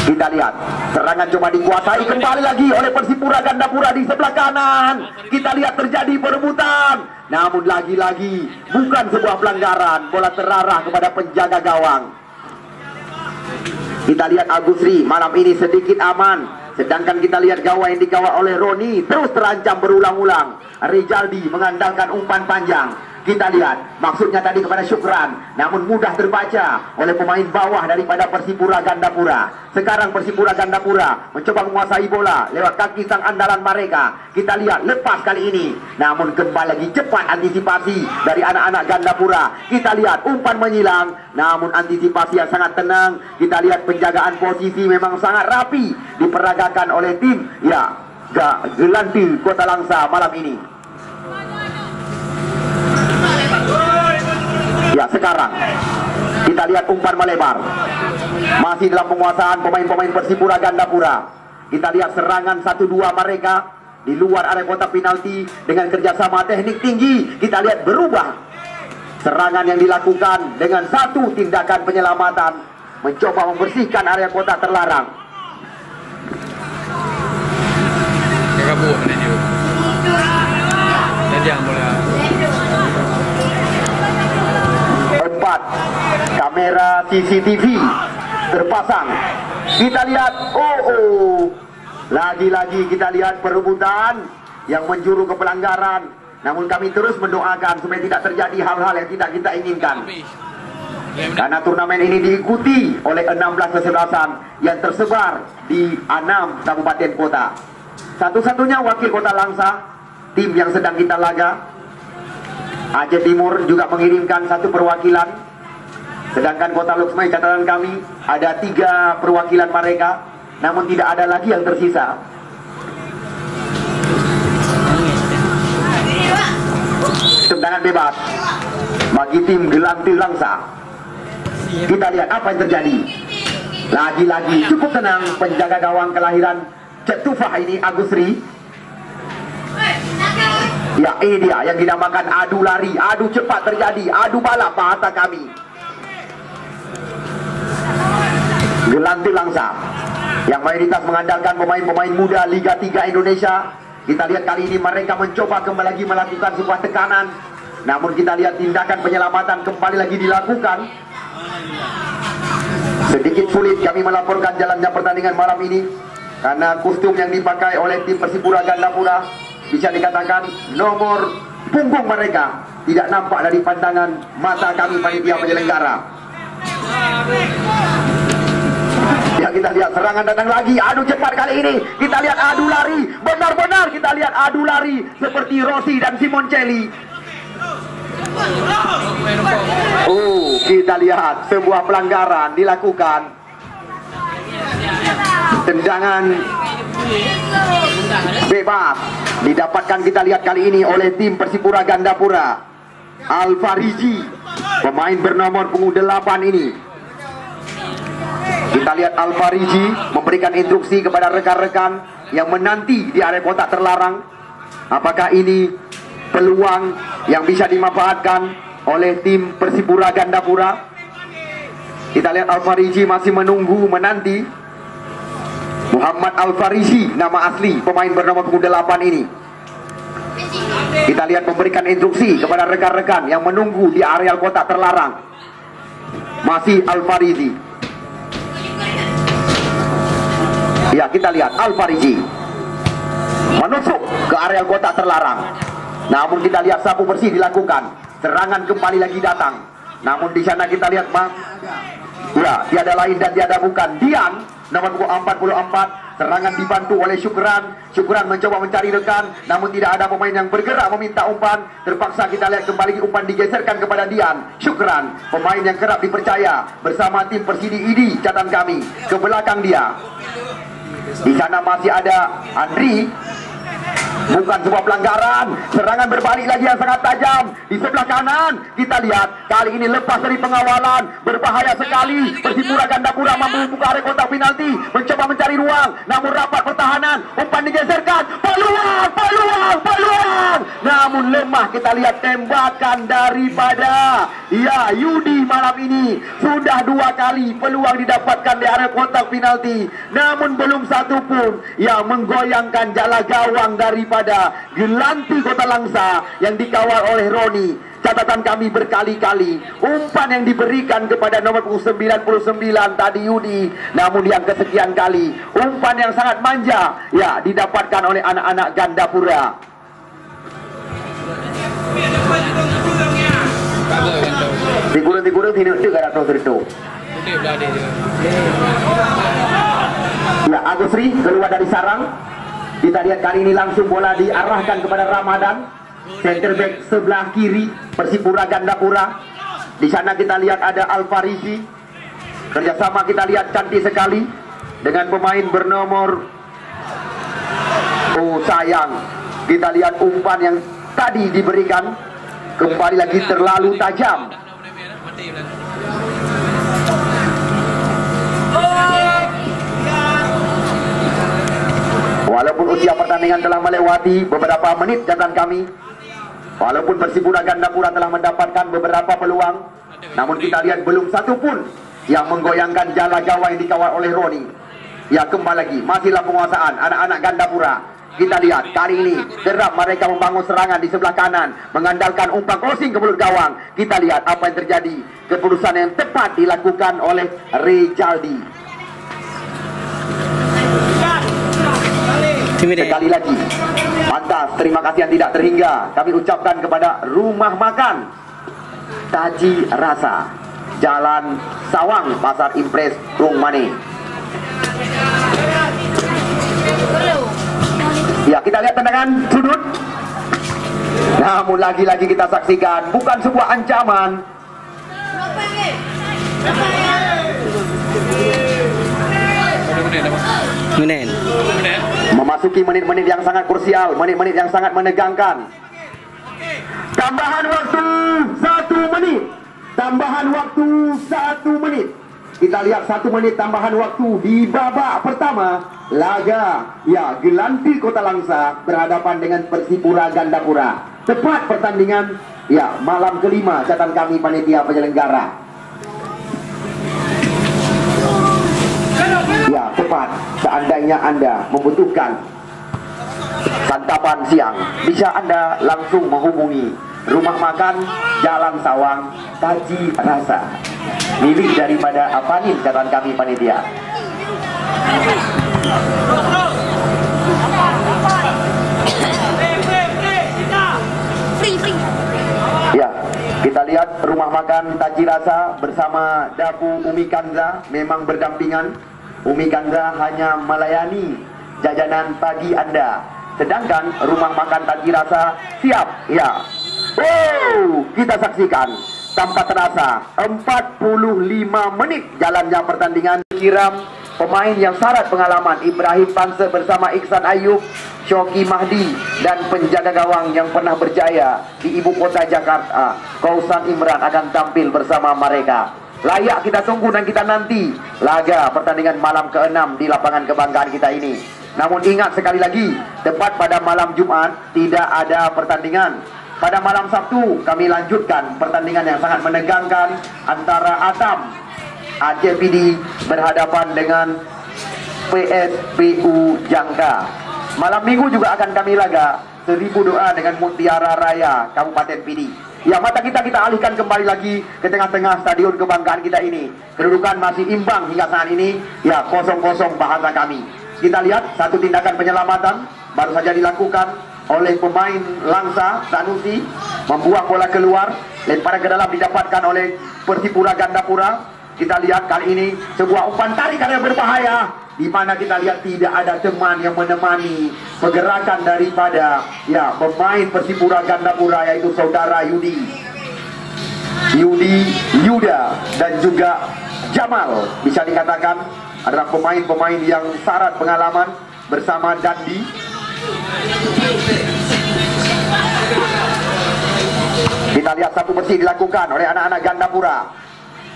Kita lihat serangan coba dikuasai kembali lagi oleh Persipura Gandapura di sebelah kanan. Kita lihat terjadi perebutan, namun lagi-lagi bukan sebuah pelanggaran. Bola terarah kepada penjaga gawang. Kita lihat Agusri malam ini sedikit aman, sedangkan kita lihat gawang yang dikawal oleh Roni terus terancam berulang-ulang. Rijaldi mengandalkan umpan panjang. Kita lihat maksudnya tadi kepada Syukran, namun mudah terbaca oleh pemain bawah daripada Persipura Gandapura. Sekarang Persipura Gandapura mencoba menguasai bola lewat kaki sang andalan mereka. Kita lihat lepas kali ini, namun kembali lagi cepat antisipasi dari anak-anak Gandapura. Kita lihat umpan menyilang, namun antisipasi yang sangat tenang. Kita lihat penjagaan posisi memang sangat rapi diperagakan oleh tim Gelanti Kota Langsa malam ini. Ya, sekarang kita lihat umpan melebar, masih dalam penguasaan pemain-pemain Persipura Gandapura. Kita lihat serangan 1-2 mereka di luar area kotak penalti dengan kerjasama teknik tinggi. Kita lihat berubah serangan yang dilakukan dengan satu tindakan penyelamatan, mencoba membersihkan area kotak terlarang. Kabur menuju. Jangan boleh. 4 kamera CCTV terpasang. Kita lihat, lagi-lagi kita lihat perebutan yang menjuru ke pelanggaran. Namun kami terus mendoakan supaya tidak terjadi hal-hal yang tidak kita inginkan. Karena turnamen ini diikuti oleh 16 kesebelasan yang tersebar di 6 kabupaten kota. Satu-satunya wakil Kota Langsa, tim yang sedang kita laga, Aceh Timur juga mengirimkan satu perwakilan. Sedangkan Kota Luxmai catatan kami ada 3 perwakilan mereka, namun tidak ada lagi yang tersisa. Tendangan bebas bagi tim Gelanti Langsa. Kita lihat apa yang terjadi. Lagi-lagi cukup tenang penjaga gawang kelahiran Cetufah ini, Agusri. Ya, ini dia yang dinamakan adu lari, adu cepat terjadi, adu balap bahasa kami. Gelanti Langsa yang mayoritas mengandalkan pemain-pemain muda Liga 3 Indonesia. Kita lihat kali ini mereka mencoba kembali lagi melakukan sebuah tekanan. Namun kita lihat tindakan penyelamatan kembali lagi dilakukan. Sedikit sulit kami melaporkan jalannya pertandingan malam ini karena kostum yang dipakai oleh tim Persipura Gandapura bisa dikatakan nomor punggung mereka tidak nampak dari pandangan mata kami panitia penyelenggara. Ya, kita lihat serangan datang lagi, adu cepat kali ini. Kita lihat adu lari, benar-benar kita lihat adu lari seperti Rossi dan Simoncelli. Kita lihat sebuah pelanggaran dilakukan. Tendangan bebas didapatkan kita lihat kali ini oleh tim Persipura Gandapura. Al-Farizi, pemain bernomor punggung 8 ini. Kita lihat Al-Farizi memberikan instruksi kepada rekan-rekan yang menanti di area kotak terlarang. Apakah ini peluang yang bisa dimanfaatkan oleh tim Persipura Gandapura? Kita lihat Al-Farizi masih menunggu, menanti. Muhammad Al-Farizi nama asli pemain bernomor punggung 8 ini. Kita lihat memberikan instruksi kepada rekan-rekan yang menunggu di area kotak terlarang. Masih Al-Farizi. Ya, kita lihat Al-Farizi menusuk ke area kotak terlarang. Namun kita lihat sapu bersih dilakukan. Serangan kembali lagi datang. Namun di sana kita lihat tiada lain dan tiada bukan Dian nomor 44. Serangan dibantu oleh Syukran. Syukran mencoba mencari rekan, namun tidak ada pemain yang bergerak meminta umpan. Terpaksa kita lihat kembali umpan digeserkan kepada Dian. Syukran, pemain yang kerap dipercaya bersama tim Persidi ID catatan kami, ke belakang dia. Di sana masih ada Andri. Bukan sebuah pelanggaran. Serangan berbalik lagi yang sangat tajam di sebelah kanan. Kita lihat kali ini lepas dari pengawalan, berbahaya sekali. Persipura Gandapura mampu membuka area kotak penalti, mencoba mencari ruang, namun rapat pertahanan. Umpan digeserkan, peluang. Namun lemah. Kita lihat tembakan daripada Yudi malam ini. Sudah 2 kali peluang didapatkan di area kotak penalti, namun belum satu pun yang menggoyangkan jala gawang daripada Gelanti Kota Langsa yang dikawal oleh Roni. catatan kami berkali-kali, umpan yang diberikan kepada nomor 99 tadi Yudi, namun yang kesekian kali umpan yang sangat manja ya didapatkan oleh anak-anak Gandapura. Digurung-digurung tidak juga atau tertu. Ya, Agusri keluar dari sarang. Kita lihat kali ini langsung bola diarahkan kepada Ramadan, center back sebelah kiri Persipura Gandapura. Di sana kita lihat ada Alfarisi. Kerjasama kita lihat cantik sekali dengan pemain bernomor. Oh sayang, kita lihat umpan yang tadi diberikan kembali lagi terlalu tajam. Walaupun usia pertandingan telah melewati beberapa menit catatan kami, walaupun Persipura Gandapura telah mendapatkan beberapa peluang, namun kita lihat belum satu pun yang menggoyangkan jala gawai yang dikawal oleh Roni. Ya, kembali lagi masihlah penguasaan anak-anak Gandapura. Kita lihat kali ini kerap mereka membangun serangan di sebelah kanan, mengandalkan umpan crossing ke mulut gawang. Kita lihat apa yang terjadi. Keputusan yang tepat dilakukan oleh Rejaldi. Sekali lagi, pantas terima kasih yang tidak terhingga kami ucapkan kepada Rumah Makan Taji Rasa, Jalan Sawang, Pasar Impres, Rung Mane. Ya, kita lihat tendangan sudut. Namun lagi-lagi kita saksikan bukan sebuah ancaman. Memasuki menit-menit yang sangat krusial, menit-menit yang sangat menegangkan. Tambahan waktu 1 menit. Tambahan waktu 1 menit. Kita lihat 1 menit tambahan waktu di babak pertama laga ya Gelanti Kota Langsa berhadapan dengan Persipura Gandapura. Tepat pertandingan ya malam kelima catatan kami panitia penyelenggara. Ya, tepat. Seandainya Anda membutuhkan santapan siang, bisa Anda langsung menghubungi Rumah Makan Jalan Sawang Taji Rasa, milik daripada Apanin catatan kami panitia. Ya, kita lihat Rumah Makan Taji Rasa bersama Dapu Umi Kanza memang berdampingan. Umi Kanza hanya melayani jajanan pagi Anda, sedangkan Rumah Makan Taji Rasa siap. Ya, oh, kita saksikan tanpa terasa 45 menit jalannya pertandingan. Kiram pemain yang syarat pengalaman Ibrahim Panse bersama Iksan Ayub, Shoki Mahdi, dan penjaga gawang yang pernah berjaya di ibu kota Jakarta, Kausan Imran akan tampil bersama mereka. Layak kita tunggu dan kita nanti laga pertandingan malam ke-6 di lapangan kebanggaan kita ini. Namun ingat sekali lagi, tepat pada malam Jumat tidak ada pertandingan. Pada malam Sabtu kami lanjutkan pertandingan yang sangat menegangkan antara Atam ACPD berhadapan dengan PSPU Jangka. Malam Minggu juga akan kami laga 1000 doa dengan Mutiara Raya Kabupaten Pidi. Ya, mata kita alihkan kembali lagi ke tengah-tengah stadion kebanggaan kita ini. Kedudukan masih imbang hingga saat ini. Ya, 0-0 bahasa kami. Kita lihat satu tindakan penyelamatan baru saja dilakukan oleh pemain Langsa Sanusi, membuang bola keluar, lemparan ke dalam didapatkan oleh Persipura Gandapura. Kita lihat kali ini sebuah umpan tarikan yang berbahaya, di mana kita lihat tidak ada teman yang menemani pergerakan daripada ya pemain Persipura Gandapura, yaitu saudara Yudi, Yuda, dan juga Jamal. Bisa dikatakan adalah pemain-pemain yang syarat pengalaman bersama Dandi. Kita lihat satu bersih dilakukan oleh anak-anak Gandapura.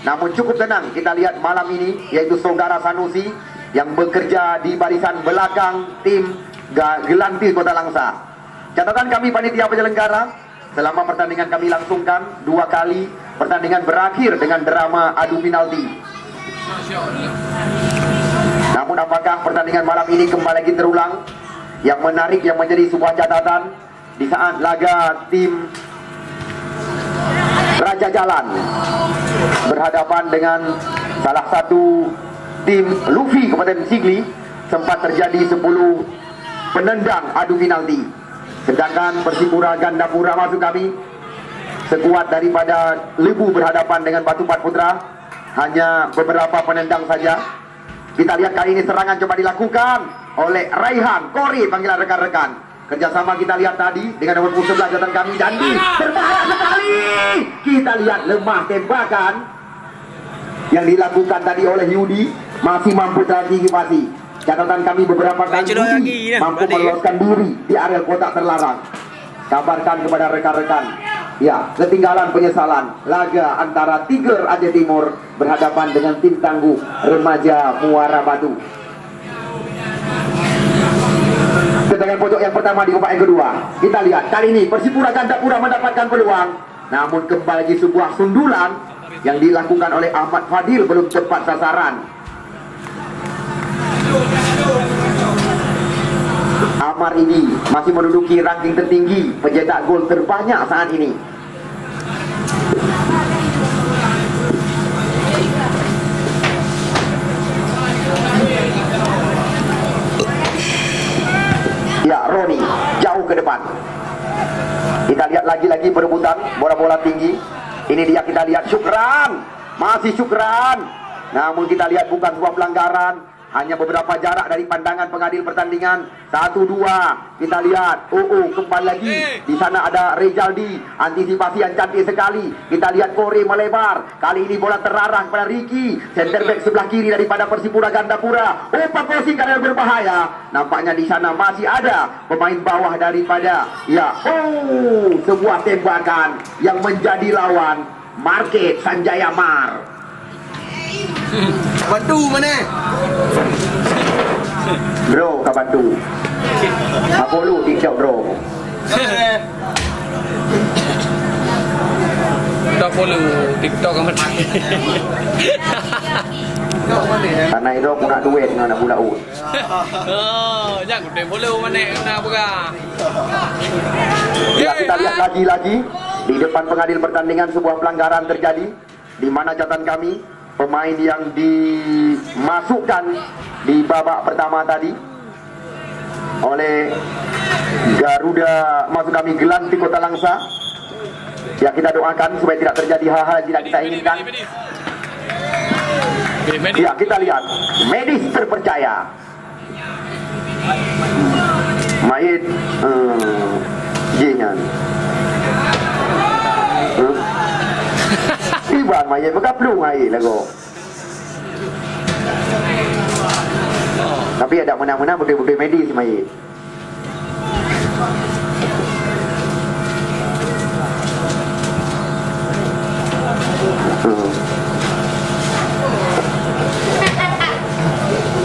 Namun cukup tenang kita lihat malam ini, yaitu saudara Sanusi yang bekerja di barisan belakang tim Gelanti Kota Langsa. Catatan kami panitia penyelenggara, selama pertandingan kami langsungkan 2 kali pertandingan berakhir dengan drama adu penalti. Namun apakah pertandingan malam ini kembali lagi terulang? Yang menarik yang menjadi sebuah catatan di saat laga tim Pajajaran berhadapan dengan salah satu tim Luffy Kabupaten Sigli. Sempat terjadi 10 penendang adu penalti. Sedangkan Persipura Gandapura maksud kami sekuat daripada Lebu berhadapan dengan Batu Pat Putra, hanya beberapa penendang saja. Kita lihat kali ini serangan coba dilakukan oleh Raihan Kori, panggilan rekan-rekan. Kerjasama kita lihat tadi dengan nomor 11 jatan kami, Dandi berbahaya sekali. Kita lihat lemah tembakan yang dilakukan tadi oleh Yudi, masih mampu terantisipasi. Catatan kami beberapa kali Yudi mampu meloloskan diri di area kotak terlarang. Kabarkan kepada rekan-rekan, ya, ketinggalan penyesalan laga antara Tiger Aceh Timur berhadapan dengan tim tangguh Remaja Muara Batu. Tendangan pojok yang pertama di babak yang kedua. Kita lihat kali ini Persipura Gandapura mendapatkan peluang, namun kembali lagi sebuah sundulan yang dilakukan oleh Ahmad Fadil belum tepat sasaran. Amar ini masih menduduki ranking tertinggi pencetak gol terbanyak saat ini. Ya, Roni jauh ke depan. Kita lihat lagi-lagi perebutan bola-bola tinggi. Ini dia, kita lihat Syukran, masih Syukran. Namun kita lihat bukan sebuah pelanggaran, hanya beberapa jarak dari pandangan pengadil pertandingan. 1-2. Kita lihat kembali lagi. Di sana ada Rejaldi, antisipasi yang cantik sekali. Kita lihat Kore melebar. Kali ini bola terarah kepada Ricky, center back sebelah kiri daripada Persipura Gandapura. Umpan crossing karena berbahaya. Nampaknya di sana masih ada pemain bawah daripada, ya, sebuah tembakan yang menjadi lawan Market Sanjaya Mar. Bantu mana? Bro, ke Bantu. Apa lu TikTok bro? Tak follow TikTok kan mana? Karena itu aku nak duit dengan nak pula ut. Jangan aku tak follow mana nak buka. Ya, kita lihat lagi-lagi di depan pengadil pertandingan sebuah pelanggaran terjadi, di mana catatan kami pemain yang dimasukkan di babak pertama tadi oleh Garuda, maksud kami Gelanti Kota Langsa. Ya, kita doakan supaya tidak terjadi hal-hal yang tidak kita inginkan. Ya, kita lihat medis terpercaya. Mayit Jingan Tiba mayit berkaplu mayit lagu. Tapi ada menang-menang betul-betul medis mayit.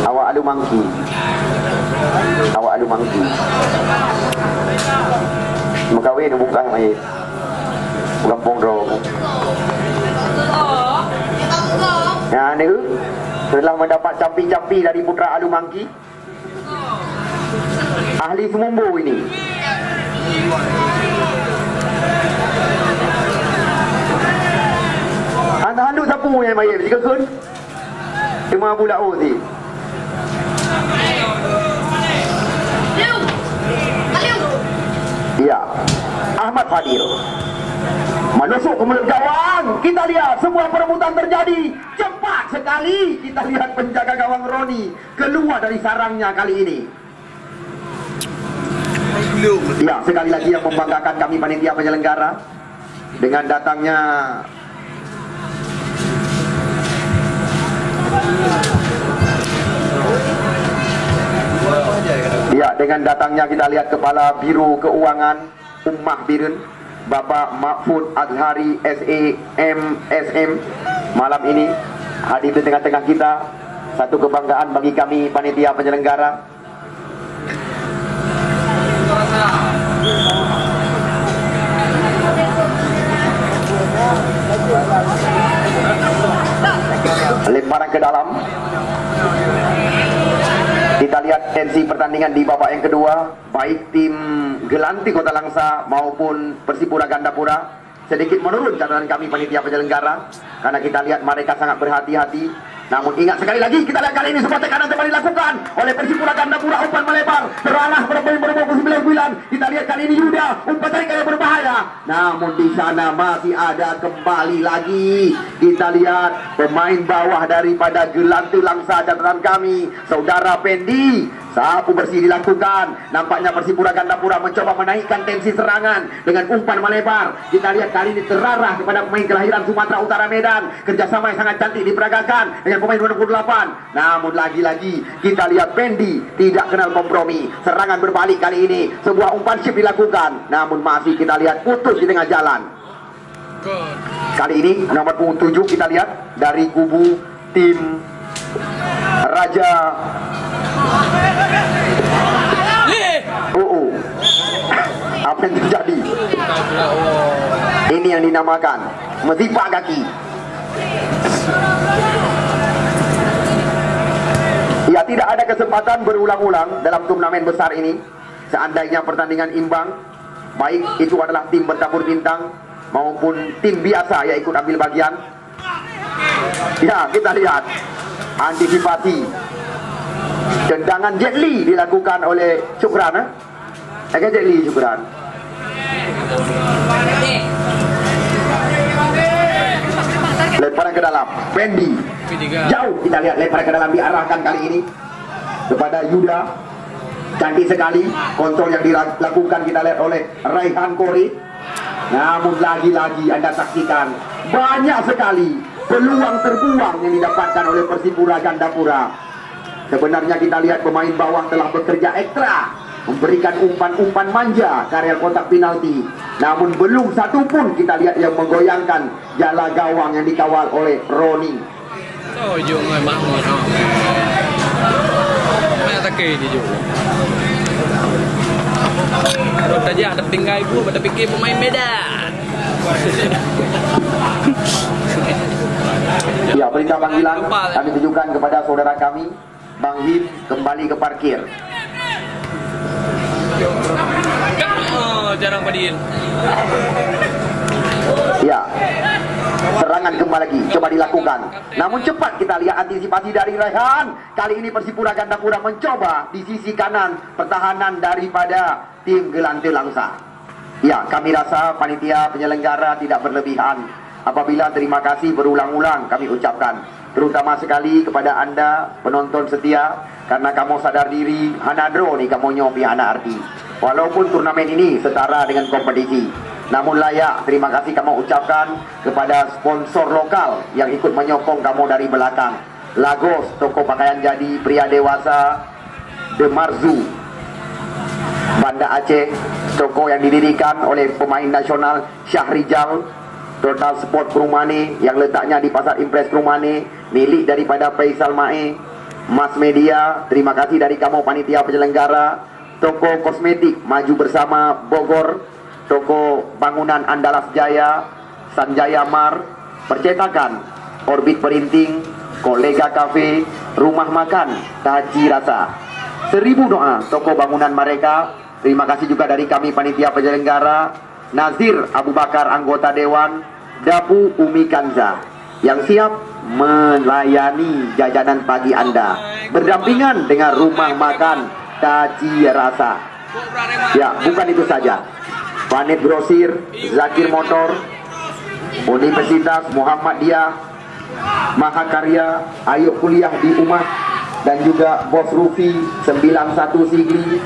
Awak alu mangki. Awak alu mangki. Makawin bukan mayit. Kampung Dro. Nah, ni telah mendapat campi-campi dari putra alu mangki. Ahli semumbu ini. Handu sapu yang mayat jika kun. Cuma pula si. Ya, Ahmad Fadil menusuk ke mulut gawang. Kita lihat sebuah perebutan terjadi cepat sekali. Kita lihat penjaga gawang Roni keluar dari sarangnya kali ini. Ya, sekali lagi yang membanggakan kami panitia penyelenggara dengan datangnya kita lihat Kepala Biro Keuangan Ummah Birun Bapak Mahfud Azhari SAMSM malam ini hadir di tengah-tengah kita. Satu kebanggaan bagi kami panitia penyelenggara. Lemparan ke dalam. Kita lihat tensi pertandingan di babak yang kedua, baik tim Gelanti Kota Langsa maupun Persipura Gandapura sedikit menurun catatan kami panitia penyelenggara karena kita lihat mereka sangat berhati-hati. Namun ingat sekali lagi, kita lihat kali ini sebuah tekanan kembali dilakukan oleh Persipura Gandapura, umpan melebar terarah pada poin berbobot 9. Kita lihat kali ini Yuda, umpan tarik yang berbahaya. Namun di sana masih ada kembali lagi. Kita lihat pemain bawah daripada Gelang Langsa catatan kami, saudara Pendi. Sapu bersih dilakukan. Nampaknya Persipura Gandapura mencoba menaikkan tensi serangan dengan umpan melebar. Kita lihat kali ini terarah kepada pemain kelahiran Sumatera Utara Medan. Kerjasama yang sangat cantik diperagakan dengan pemain 28. Namun lagi-lagi kita lihat Pendi tidak kenal kompromi. Serangan berbalik kali ini. Sebuah umpan chip dilakukan. Namun masih kita lihat putus di tengah jalan. Kali ini nomor punggung 7 kita lihat dari kubu tim Raja apa yang terjadi? Ini yang dinamakan mesipak kaki. Ya, tidak ada kesempatan berulang-ulang dalam turnamen besar ini. Seandainya pertandingan imbang, baik itu adalah tim bertabur bintang maupun tim biasa yang ikut ambil bagian. Ya, kita lihat antisipasi tendangan Jet Li dilakukan oleh Syukran. Jet Li Syukran. Lemparan ke dalam, Pendi jauh, kita lihat lemparan ke dalam diarahkan kali ini kepada Yuda. Cantik sekali kontrol yang dilakukan kita lihat oleh Raihan Kori. Namun lagi-lagi Anda saksikan banyak sekali peluang terbuang yang didapatkan oleh Persipura Gandapura. Sebenarnya kita lihat pemain bawah telah bekerja ekstra, memberikan umpan-umpan manja ke area kotak penalti. Namun belum satu pun kita lihat yang menggoyangkan jala gawang yang dikawal oleh Roni. Oh, jom người mang một không. Mẹ ta kê đi jom. Kalau saja ada tinggal ibu, pada fikir pemain Medan. Ya, perintah panggilan kami tunjukkan kepada saudara kami, Bang Him, kembali ke parkir. Oh, jarang padiin. Ya, serangan kembali lagi coba dilakukan. Namun cepat kita lihat antisipasi dari Rehan. Kali ini Persipura Gandapura mencoba di sisi kanan pertahanan daripada tim Gelang Langsa. Ya, kami rasa panitia penyelenggara tidak berlebihan apabila terima kasih berulang-ulang kami ucapkan, terutama sekali kepada Anda penonton setia, karena kamu sadar diri Hanadro nih kamu nyopi anak arti. Walaupun turnamen ini setara dengan kompetisi, namun layak terima kasih kamu ucapkan kepada sponsor lokal yang ikut menyokong kamu dari belakang. Lagos, toko pakaian jadi pria dewasa, The Marzu, Banda Aceh, toko yang didirikan oleh pemain nasional Syahrijal, Total Sport Krumane yang letaknya di Pasar Impres Krumane, milik daripada Faisal Mae, Mas Media, terima kasih dari kamu panitia penyelenggara. Toko kosmetik Maju Bersama Bogor, toko bangunan Andalas Jaya, Sanjaya Mar, percetakan Orbit Perinting, Kolega Cafe, rumah makan Taji Rasa, 1000 doa toko bangunan mereka. Terima kasih juga dari kami panitia penyelenggara, Nazir Abu Bakar anggota Dewan, Dapu Umi Kanza yang siap melayani jajanan pagi Anda berdampingan dengan rumah makan Taji Rasa. Ya, bukan itu saja, Planet Grosir, Zakir Motor, Universitas Muhammadiyah, Mahakarya, Ayo Kuliah di Umat, dan juga Bos Rufi 91 Sigli.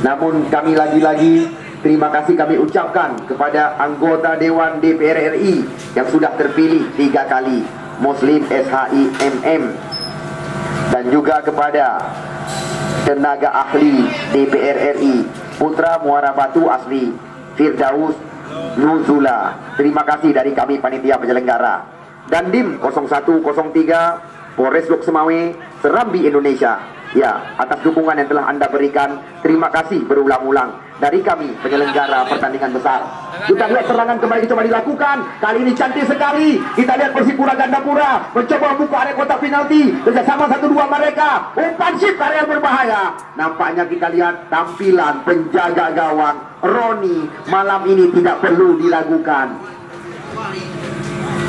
Namun kami lagi-lagi terima kasih kami ucapkan kepada anggota Dewan DPR RI yang sudah terpilih 3 kali, Muslim SHIMM, dan juga kepada tenaga ahli DPR RI, Putra Muara Batu Asli, Firdaus Nuzula. Terima kasih dari kami panitia penyelenggara. Dan Dim 0103 Polres Lok Semawe, Serambi Indonesia. Ya, atas dukungan yang telah Anda berikan, terima kasih berulang-ulang dari kami penyelenggara pertandingan besar. Kita lihat serangan kembali coba dilakukan. Kali ini cantik sekali. Kita lihat Persipura Gandapura mencoba membuka area kotak penalti bersama 1-2 mereka. Umpan chip area berbahaya. Nampaknya kita lihat tampilan penjaga gawang Roni malam ini tidak perlu dilakukan.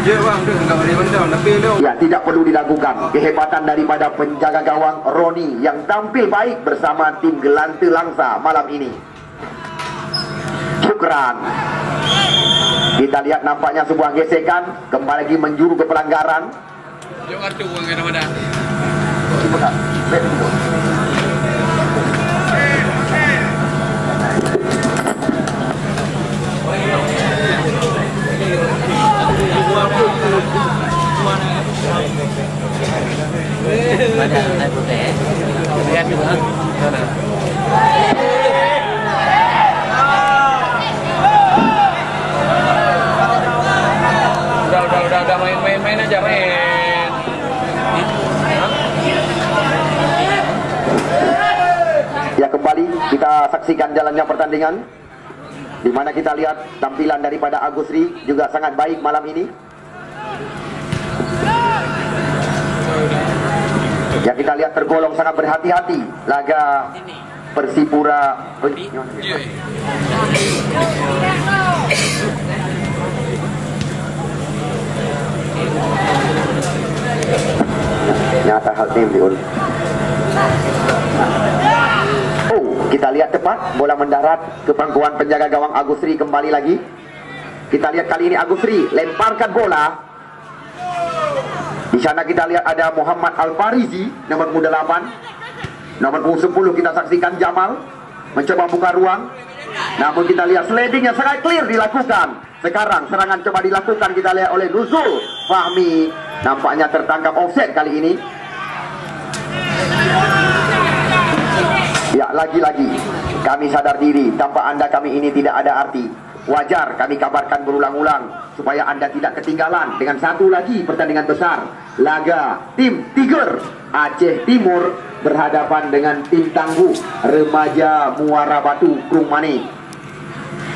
Ya bang, udah enggak boleh benda, tapi dia Ya, tidak perlu dilakukan. Kehebatan daripada penjaga gawang Roni yang tampil baik bersama tim Gelante Langsa malam ini. Syukran. Kita lihat nampaknya sebuah gesekan, kembali lagi menjuru ke pelanggaran. dia kartu bang Ramadan. Lihat juga. Udah main aja main. Ya, kembali kita saksikan jalannya pertandingan, di mana kita lihat tampilan daripada Agusri juga sangat baik malam ini. Ya, kita lihat tergolong sangat berhati-hati laga Persipura. Nyata hal tim diul. Oh, kita lihat tepat bola mendarat ke pangkuan penjaga gawang Agusri kembali lagi. Kita lihat kali ini Agusri lemparkan bola. Di sana kita lihat ada Muhammad Al-Farizi nomor 8. Nomor 10 kita saksikan Jamal mencoba buka ruang. Namun kita lihat sliding yang sangat clear dilakukan. Sekarang serangan coba dilakukan, kita lihat oleh Nuzul Fahmi. Nampaknya tertangkap offset kali ini. Ya, lagi-lagi kami sadar diri, tanpa Anda kami ini tidak ada arti. Wajar kami kabarkan berulang-ulang supaya Anda tidak ketinggalan dengan satu lagi pertandingan besar, laga tim Tiger Aceh Timur berhadapan dengan tim tangguh Remaja Muara Batu Krungmane.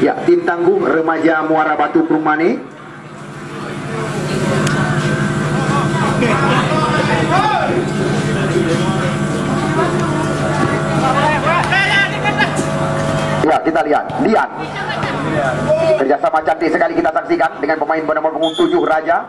Ya, tim tangguh Remaja Muara Batu Krungmane. Ya, kita lihat Dian. Kerjasama cantik sekali kita saksikan dengan pemain bernomor punggung 7 Raja.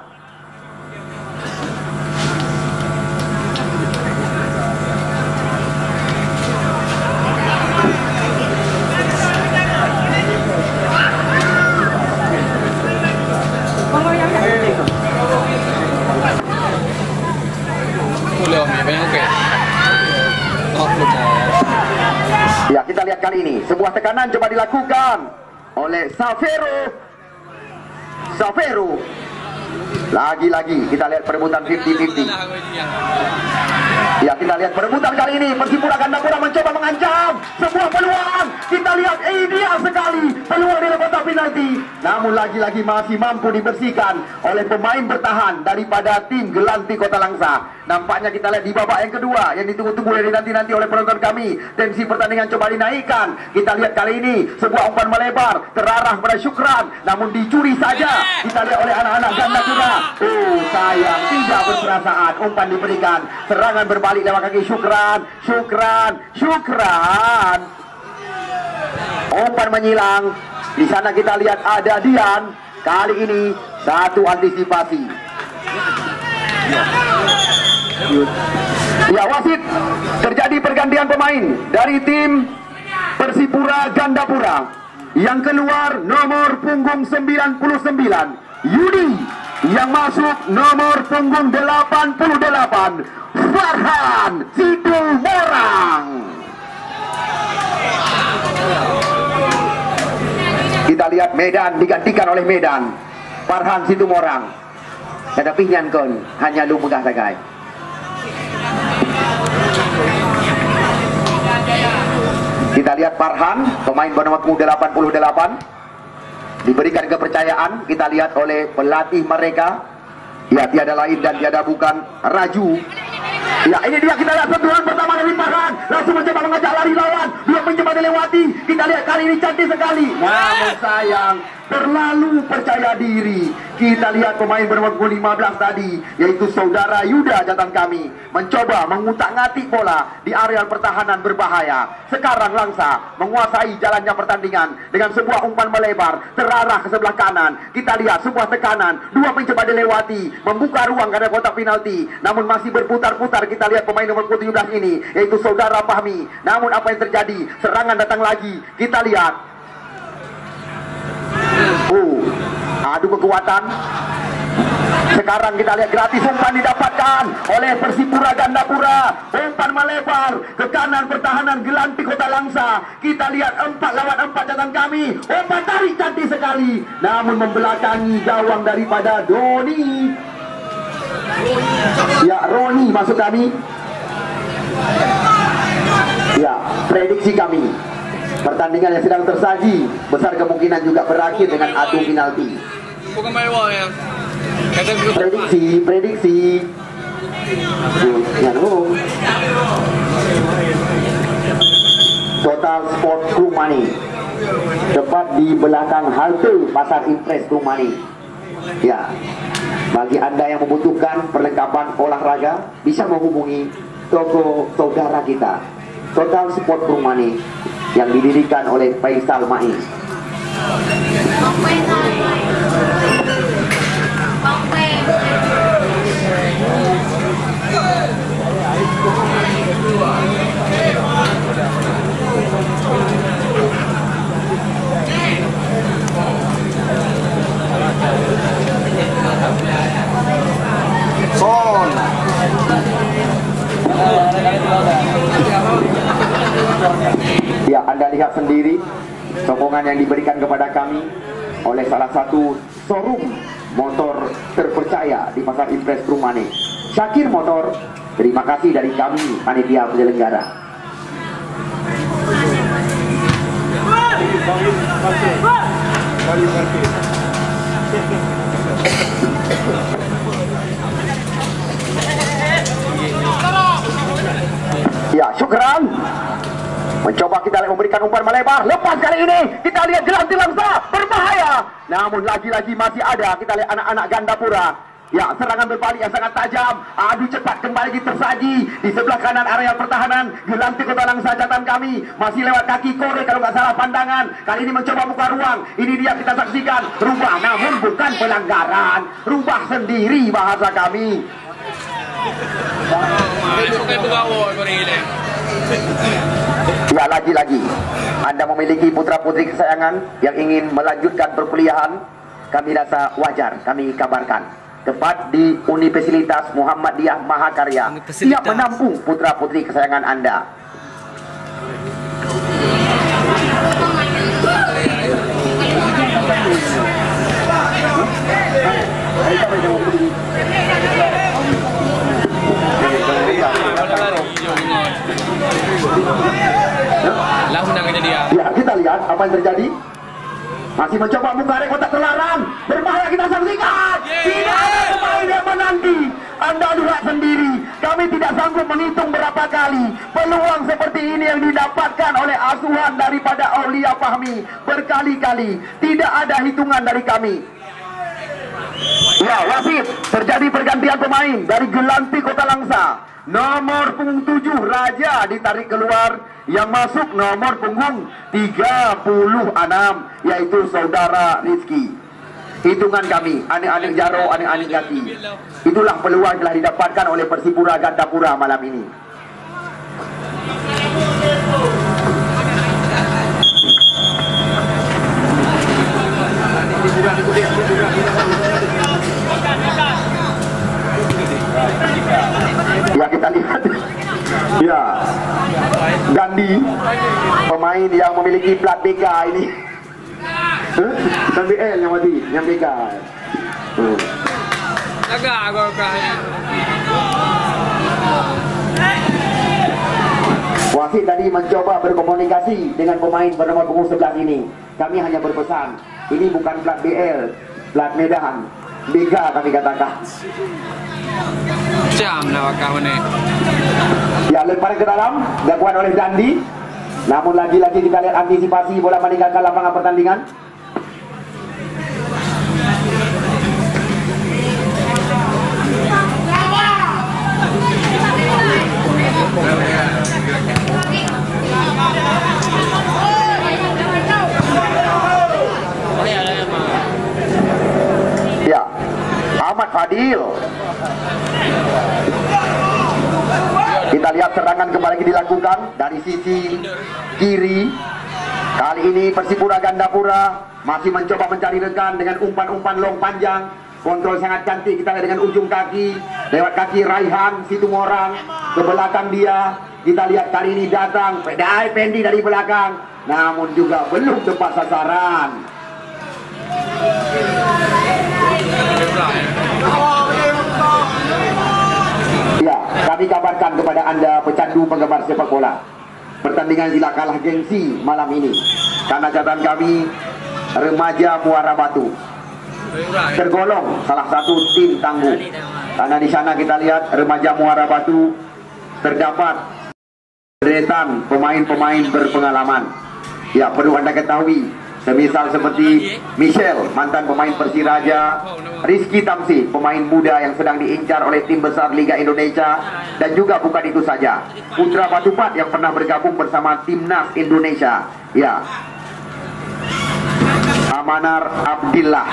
Ya, kita lihat kali ini sebuah tekanan coba dilakukan oleh Saveru. Lagi-lagi kita lihat perebutan 50-50. Ya, kita lihat perebutan kali ini Persipura Gandapura mencoba mengancam sebuah peluang. Kita lihat ideal sekali peluang di kotak penalti. Namun lagi-lagi masih mampu dibersihkan oleh pemain bertahan daripada tim Gelanti Kota Langsa. Nampaknya kita lihat di babak yang kedua yang ditunggu-tunggu dari nanti oleh penonton kami. Tensi pertandingan coba dinaikkan. Kita lihat kali ini sebuah umpan melebar terarah pada Syukran, namun dicuri saja. Kita lihat oleh anak-anak Gandapura. Oh, sayang, tidak berperasaan. Umpan diberikan, serangan berbalik lewat kaki Syukran. Umpan menyilang. Di sana kita lihat ada Dian. Kali ini satu antisipasi. Ya, wasit, terjadi pergantian pemain dari tim Persipura Gandapura. Yang keluar nomor punggung 99 Yudi, yang masuk nomor punggung 88 Farhan Situmorang. Kita lihat Medan digantikan oleh Medan. Farhan Situmorang. Tetapi nyankon hanya lu megah sagai. Kita lihat Farhan, pemain bernomor 88, diberikan kepercayaan. Kita lihat oleh pelatih mereka. Ya, tiada lain dan tiada bukan Raju. Ya, ini dia, kita lihat sentuhan pertama dari Farhan, langsung mencoba mengajak lari lawan. Dia mencoba dilewati. Kita lihat kali ini cantik sekali. Namun sayang, terlalu percaya diri. Kita lihat pemain bernomor 15 tadi, yaitu saudara Yuda jantan kami, mencoba mengutak-ngatik bola di area pertahanan berbahaya. Sekarang Langsa menguasai jalannya pertandingan dengan sebuah umpan melebar terarah ke sebelah kanan. Kita lihat sebuah tekanan, dua mencoba dilewati, membuka ruang ke kotak penalti, namun masih berputar-putar. Kita lihat pemain nomor 17 ini, yaitu saudara Fahmi. Namun apa yang terjadi? Serangan datang lagi. Kita lihat, adu kekuatan. Sekarang kita lihat gratis umpan didapatkan oleh Persipura Gandapura. Umpan melebar ke kanan pertahanan Gelanti Kota Langsa. Kita lihat 4 lawan 4 catatan kami. Umpan tarik cantik sekali, namun membelakangi gawang daripada Doni. Ya, Roni maksud kami. Ya, prediksi kami, pertandingan yang sedang tersaji besar kemungkinan juga berakhir dengan adu penalti. Bukan mewah ya. Prediksi. Ya, Total Sport Krumani, tepat di belakang halte Pasar Impres Krumani. Ya, bagi Anda yang membutuhkan perlengkapan olahraga, bisa menghubungi toko saudara kita, Total Sport Krumani, yang didirikan oleh Faisal Mai. Son. Ya, Anda lihat sendiri sokongan yang diberikan kepada kami oleh salah satu showroom motor terpercaya di Pasar Impres Krumani, Syakir Motor. Terima kasih dari kami panitia penyelenggara. Ya, syukran. Mencoba kita memberikan umpan melebar. Lepas kali ini kita lihat Gelanti Langsa berbahaya. Namun lagi-lagi masih ada. Kita lihat anak-anak Gandapura. Ya, serangan berbalik yang sangat tajam. Adu cepat kembali tersaji di sebelah kanan area pertahanan Gelanti Kota Langsa catatan kami. Masih lewat kaki Kore kalau nggak salah pandangan. Kali ini mencoba buka ruang. Ini dia kita saksikan. Rubah, namun bukan pelanggaran. Rubah sendiri bahasa kami. Ya, lagi-lagi Anda memiliki putra-putri kesayangan yang ingin melanjutkan perkuliahan, kami rasa wajar kami kabarkan. Tepat di Universitas Muhammadiyah Mahakarya siap menampung putra-putri kesayangan Anda. Ya, kita lihat apa yang terjadi. Masih mencoba buka kotak terlarang. Berbahaya kita saksikan. Tidak ada pemain yang menanti. Anda lihat sendiri. Kami tidak sanggup menghitung berapa kali peluang seperti ini yang didapatkan oleh asuhan daripada Aulia Fahmi. Berkali-kali. Tidak ada hitungan dari kami. Ya, wasit, terjadi pergantian pemain dari Gelanti Kota Langsa. Nomor punggung 7 Raja ditarik keluar. Yang masuk nomor punggung 36, yaitu saudara Rizky. Hitungan kami, anik-anik Jaro, anik-anik Gati. Itulah peluang telah didapatkan oleh Persipura Gandapura malam ini. Ya, kita lihat. Ya, Gandhi, pemain yang memiliki plat BK ini. Dan BL yang mati, yang BK. Wasit tadi mencoba berkomunikasi dengan pemain bernomor punggung 11 ini. Kami hanya berpesan, ini bukan plat BL, plat Medan. BK kami katakan. Jam lah kawan ni. Ya, lemparan ke dalam dilakukan oleh Dandi. Namun lagi-lagi kita lihat antisipasi bola meninggalkan lapangan pertandingan. Ya, Ahmad Fadil. Kita lihat serangan kembali dilakukan dari sisi kiri. Kali ini Persipura Gandapura masih mencoba mencari rekan dengan umpan-umpan long panjang. Kontrol sangat cantik kita dengan ujung kaki, lewat kaki Raihan Situmorang ke belakang dia. Kita lihat kali ini datang Pedai Pendi dari belakang, namun juga belum tepat sasaran. Ya, kami kabarkan kepada Anda pecandu penggemar sepak bola, pertandingan tidak kalah gengsi malam ini karena catatan kami Remaja Muara Batu tergolong salah satu tim tangguh, karena di sana kita lihat Remaja Muara Batu terdapat deretan pemain-pemain berpengalaman. Ya, perlu Anda ketahui, semisal seperti Michel, mantan pemain Persiraja, Rizky Tamsi, pemain muda yang sedang diincar oleh tim besar Liga Indonesia, dan juga bukan itu saja, Putra Batupat yang pernah bergabung bersama Timnas Indonesia. Ya, Amanar Abdillah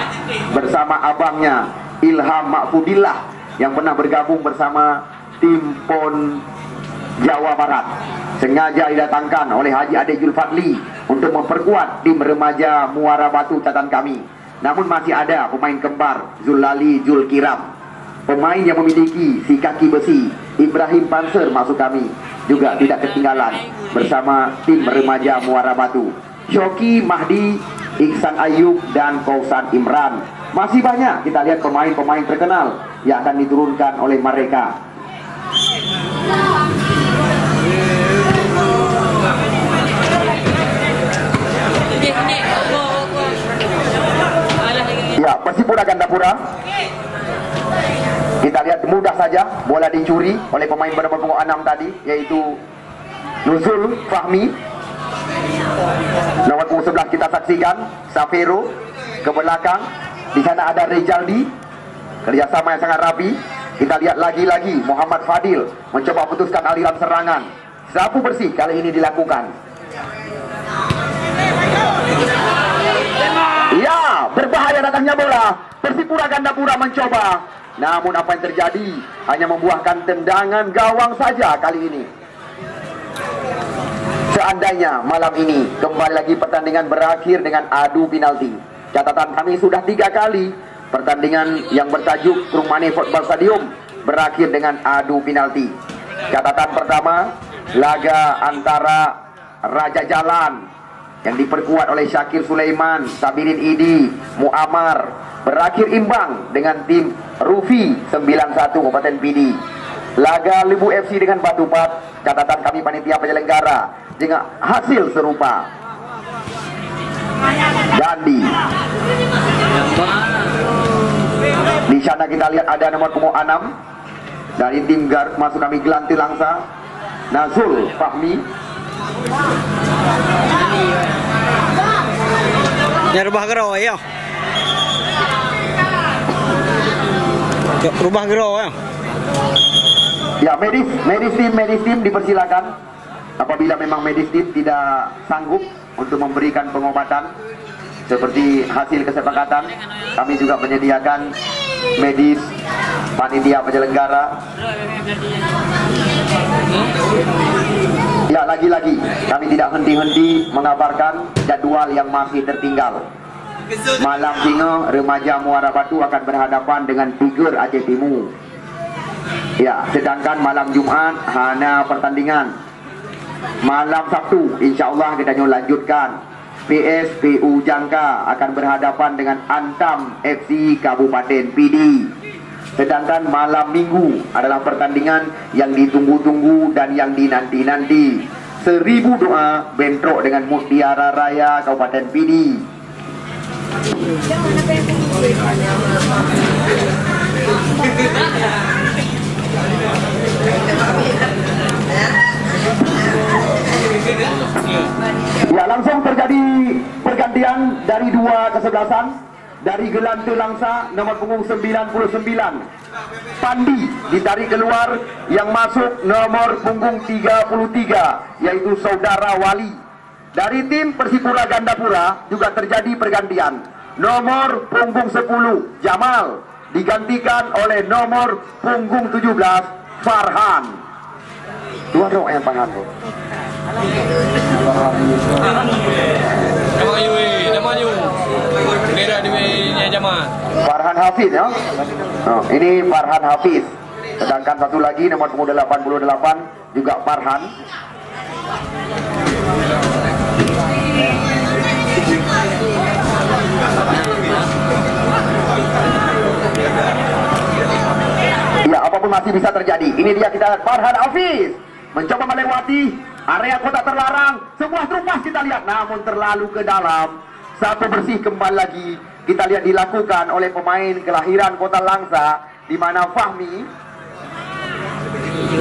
bersama abangnya Ilham Mahfudillah yang pernah bergabung bersama tim PON Jawa Barat, sengaja didatangkan oleh Haji Ade Julfadli untuk memperkuat tim Remaja Muara Batu catatan kami. Namun masih ada pemain kembar Zulali Julkiram, pemain yang memiliki si kaki besi Ibrahim Panser masuk kami, juga tidak ketinggalan bersama tim Remaja Muara Batu. Shoki Mahdi, Iksan Ayub, dan Kausan Imran. Masih banyak kita lihat pemain-pemain terkenal yang akan diturunkan oleh mereka. Ya, Persipura Gandapura. Kita lihat mudah saja bola dicuri oleh pemain bernomor punggung 6 tadi, yaitu Nuzul Fahmi. Nomor punggung 11 kita saksikan Safero ke belakang. Di sana ada Rejaldi, kerjasama yang sangat rapi. Kita lihat lagi-lagi Muhammad Fadil mencoba putuskan aliran serangan. Sapu bersih kali ini dilakukan. Ya, berbahaya datangnya bola. Persipura Gandapura mencoba, namun apa yang terjadi hanya membuahkan tendangan gawang saja kali ini. Seandainya malam ini kembali lagi pertandingan berakhir dengan adu penalti, catatan kami sudah 3 kali pertandingan yang bertajuk Trumane Football Stadium berakhir dengan adu penalti. Catatan pertama, laga antara Raja Jalan yang diperkuat oleh Syakir Sulaiman, Sabirin Idi, Muammar berakhir imbang dengan tim Rufi 91 Kabupaten Pidi. Laga Lembu FC dengan Batupat, catatan kami panitia penyelenggara dengan hasil serupa. Dandi. Di sana kita lihat ada nomor punggung 6 dari tim Garut masuk kami Gelanti Langsa, Nazul Fahmi. Rubah gerau ya. Rubah gerau ya. Ya, medis tim dipersilakan. Apabila memang medis tim tidak sanggup untuk memberikan pengobatan seperti hasil kesepakatan, kami juga menyediakan medis panitia penyelenggara. Ya, lagi-lagi kami tidak henti-henti mengabarkan jadwal yang masih tertinggal. Malam Singa Remaja Muara Batu akan berhadapan dengan Tiger Aceh Timur. Ya, sedangkan malam Jumat hanya pertandingan. Malam Sabtu insya-Allah kita lanjutkan. PSPU Jangka akan berhadapan dengan Antam FC Kabupaten Pidi. Sedangkan malam Minggu adalah pertandingan yang ditunggu-tunggu dan yang dinanti-nanti. 1000 doa bentrok dengan Mutiara Raya Kabupaten Pidi. Ya, langsung terjadi pergantian dari 2 kesebelasan. dari Gelante Langsa nomor punggung 99. Pandi ditarik keluar, yang masuk nomor punggung 33 yaitu Saudara Wali. Dari tim Persipura Gandapura juga terjadi pergantian. Nomor punggung 10 Jamal digantikan oleh nomor punggung 17 Farhan. Dua dong yang pangan. Farhan Hafiz ya. Ini Farhan Hafiz. Sedangkan satu lagi nomor punggung 88 juga Farhan. Ya, apapun masih bisa terjadi. Ini dia, kita lihat Farhan Hafiz mencoba melewati area kotak terlarang. Sebuah terupas kita lihat, namun terlalu ke dalam. Satu bersih kembali lagi kita lihat dilakukan oleh pemain kelahiran Kota Langsa, di mana Fahmi.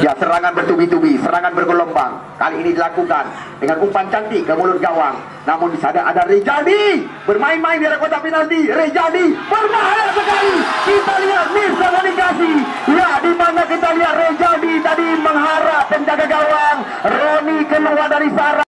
Ya, serangan bertubi-tubi, serangan bergelombang. Kali ini dilakukan dengan umpan cantik ke mulut gawang. Namun di sana ada Rejaldi bermain-main di area kotak penalti. Rejaldi berbahaya sekali. Kita lihat miskomunikasi. Ya, di mana kita lihat Rejaldi tadi mengharap penjaga gawang Roni keluar dari sarang.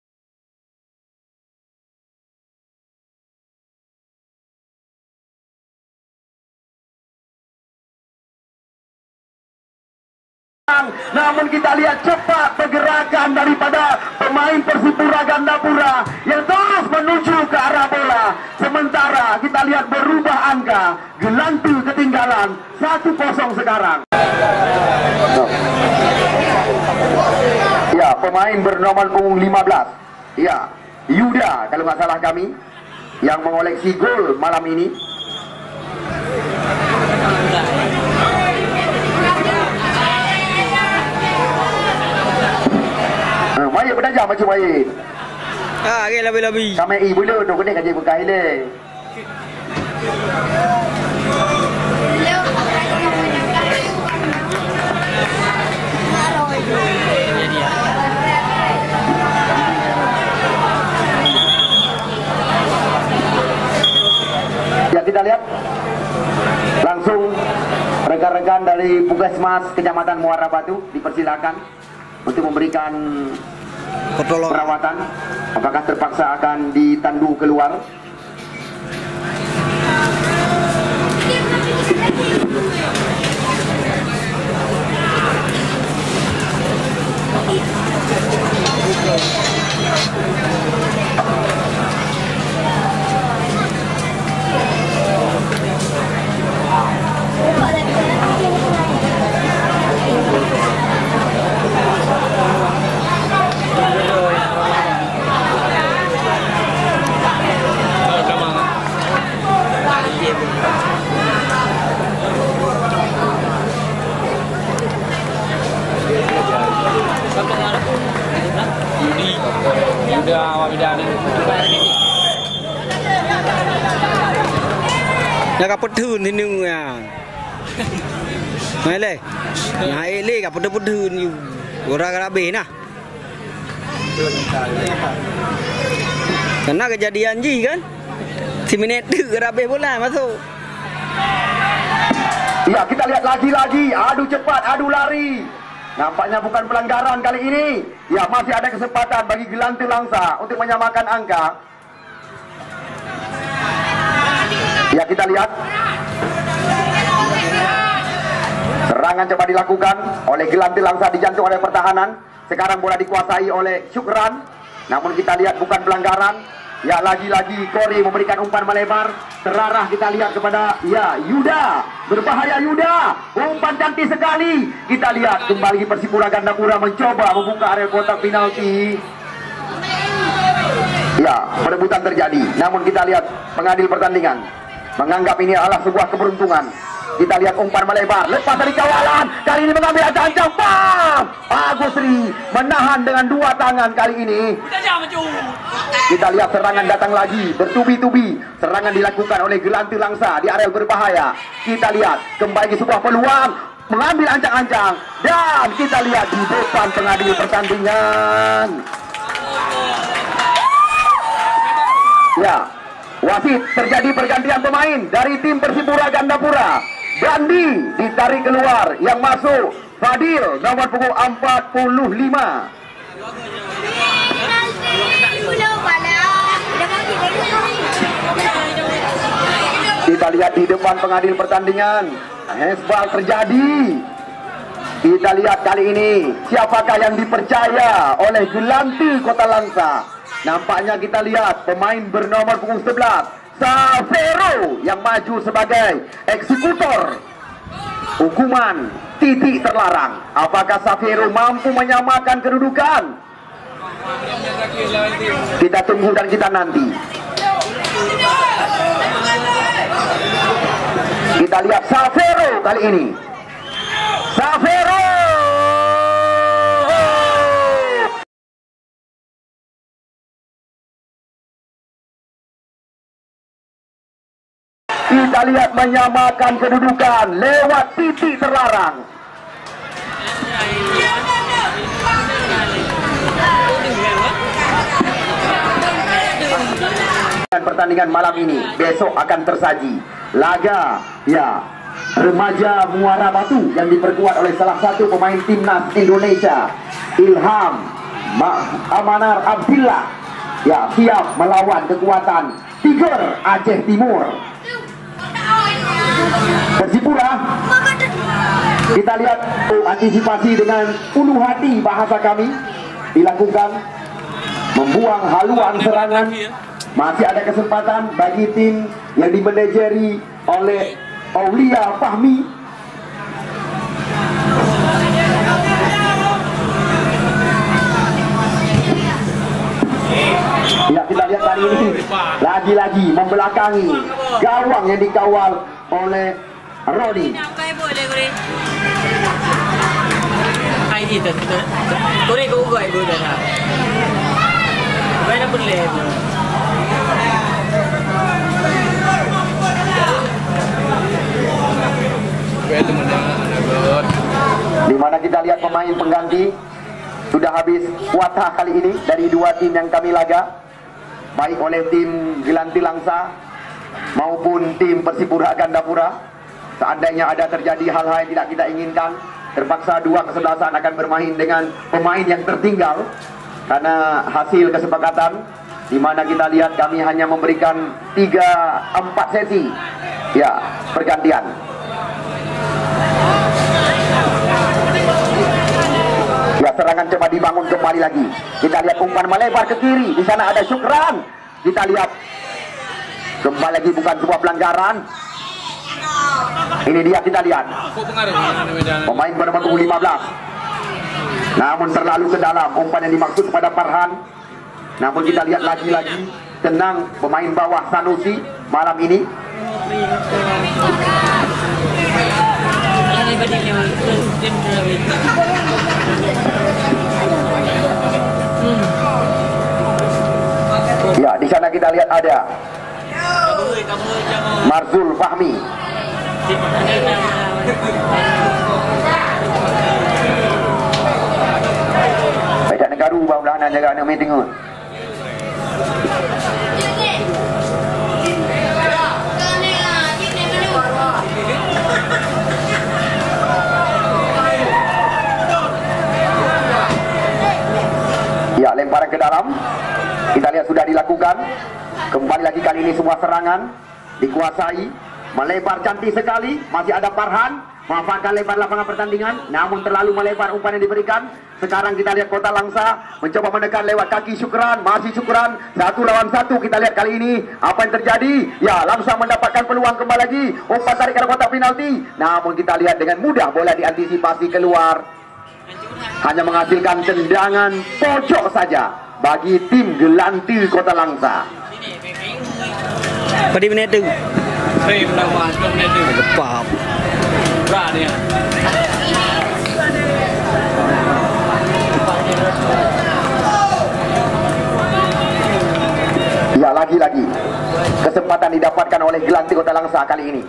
Namun kita lihat cepat pergerakan daripada pemain Persipura Gandapura yang terus menuju ke arah bola. Sementara kita lihat berubah angka, Gelante ketinggalan 1-0 sekarang. Ya, pemain bernomor punggung 15. Ya, Yuda kalau nggak salah kami yang mengoleksi gol malam ini. Maya belajar macam main. Okay, lebih-lebih. Kami ibu lu tu kena kaji bukai le. Ya, kita lihat langsung rekan-rekan dari Puskesmas Kecamatan Muara Batu dipersilakan untuk memberikan perawatan. Apakah terpaksa akan ditandu keluar? Nak apa thun thì nương à, này leh, này leh apa tu thun you, orang Arabi na. Karena kejadian ji kan, si minit tu Arabi bola masuk. Ya, kita lihat lagi-lagi adu cepat, adu lari. Nampaknya bukan pelanggaran kali ini. Ya, masih ada kesempatan bagi Gelante Langsa untuk menyamakan angka. Ya, kita lihat serangan coba dilakukan oleh Gelante Langsa, dijantung oleh pertahanan. Sekarang bola dikuasai oleh Syukran. Namun kita lihat bukan pelanggaran. Ya, lagi-lagi Kori memberikan umpan melebar. Terarah kita lihat kepada ya Yuda. Berbahaya Yuda. Umpan cantik sekali. Kita lihat kembali Persipura Gandapura mencoba membuka area kotak penalti. Ya, perebutan terjadi. Namun kita lihat pengadil pertandingan menganggap ini adalah sebuah keberuntungan. Kita lihat umpan melebar, lepas dari kawalan. Kali ini mengambil ancang-ancang. Bam! Agusri menahan dengan dua tangan kali ini. Kita lihat serangan datang lagi, bertubi-tubi. Serangan dilakukan oleh Gelante Langsa di area berbahaya. Kita lihat kembali sebuah peluang, mengambil ancang-ancang. Dan kita lihat di depan pengadil pertandingan. Ya, Wasit, terjadi pergantian pemain dari tim Persipura Gandapura. Gandhi ditarik keluar, yang masuk Fadil nomor punggung 45. Kita lihat di depan pengadil pertandingan, hezbal terjadi. Kita lihat kali ini siapakah yang dipercaya oleh Gelanti Kota Langsa. Nampaknya kita lihat pemain bernomor punggung 11 Safero yang maju sebagai eksekutor hukuman titik terlarang. Apakah Safero mampu menyamakan kedudukan? Kita tunggu dan kita nanti. Kita lihat Safero kali ini. Safero. Kita lihat menyamakan kedudukan lewat titik terlarang. Pertandingan malam ini besok akan tersaji laga remaja Muara Batu yang diperkuat oleh salah satu pemain timnas Indonesia, Ilham Amanar Abdillah, siap melawan kekuatan Tiger Aceh Timur. Persipura, kita lihat antisipasi dengan ulu hati bahasa kami dilakukan, membuang haluan serangan. Masih ada kesempatan bagi tim yang dimanajeri oleh Aulia Fahmi. Ya, kita lihat kali ini lagi-lagi membelakangi gawang yang dikawal oleh Rodi. Di mana kita lihat pemain pengganti sudah habis kuota kali ini dari dua tim yang kami laga, baik oleh tim Gelanti Langsa maupun tim Persipura Gandapura. Seandainya ada terjadi hal-hal yang tidak kita inginkan, terpaksa dua kesebelasan akan bermain dengan pemain yang tertinggal karena hasil kesepakatan, di mana kita lihat kami hanya memberikan 3-4 sesi pergantian. Serangan coba dibangun kembali lagi. Kita lihat umpan melebar ke kiri. Di sana ada Syukran. Kita lihat kembali lagi, bukan sebuah pelanggaran. Ini dia, kita lihat pemain bernomor 15. Namun terlalu ke dalam umpan yang dimaksud kepada Farhan. Namun kita lihat lagi-lagi tenang pemain bawah Sanusi malam ini. Ya, di sana kita lihat ada Marzul Fahmi. Baik negara bawah jaga anak meeting. Ya, lemparan ke dalam. Kita lihat sudah dilakukan. Kembali lagi kali ini semua serangan dikuasai. Melebar cantik sekali. Masih ada Farhan memanfaatkan lebar lapangan pertandingan, namun terlalu melebar umpan yang diberikan. Sekarang kita lihat Kota Langsa mencoba menekan lewat kaki Syukran. Masih Syukran 1 lawan 1. Kita lihat kali ini apa yang terjadi. Ya, Langsa mendapatkan peluang kembali lagi. Umpan tarik ke kotak penalti. Namun kita lihat dengan mudah bola diantisipasi keluar. Hanya menghasilkan tendangan pojok saja bagi tim Gelanti Kota Langsa. Pada menit itu. Gepap. Ya, lagi-lagi kesempatan didapatkan oleh Gelanti Kota Langsa kali ini.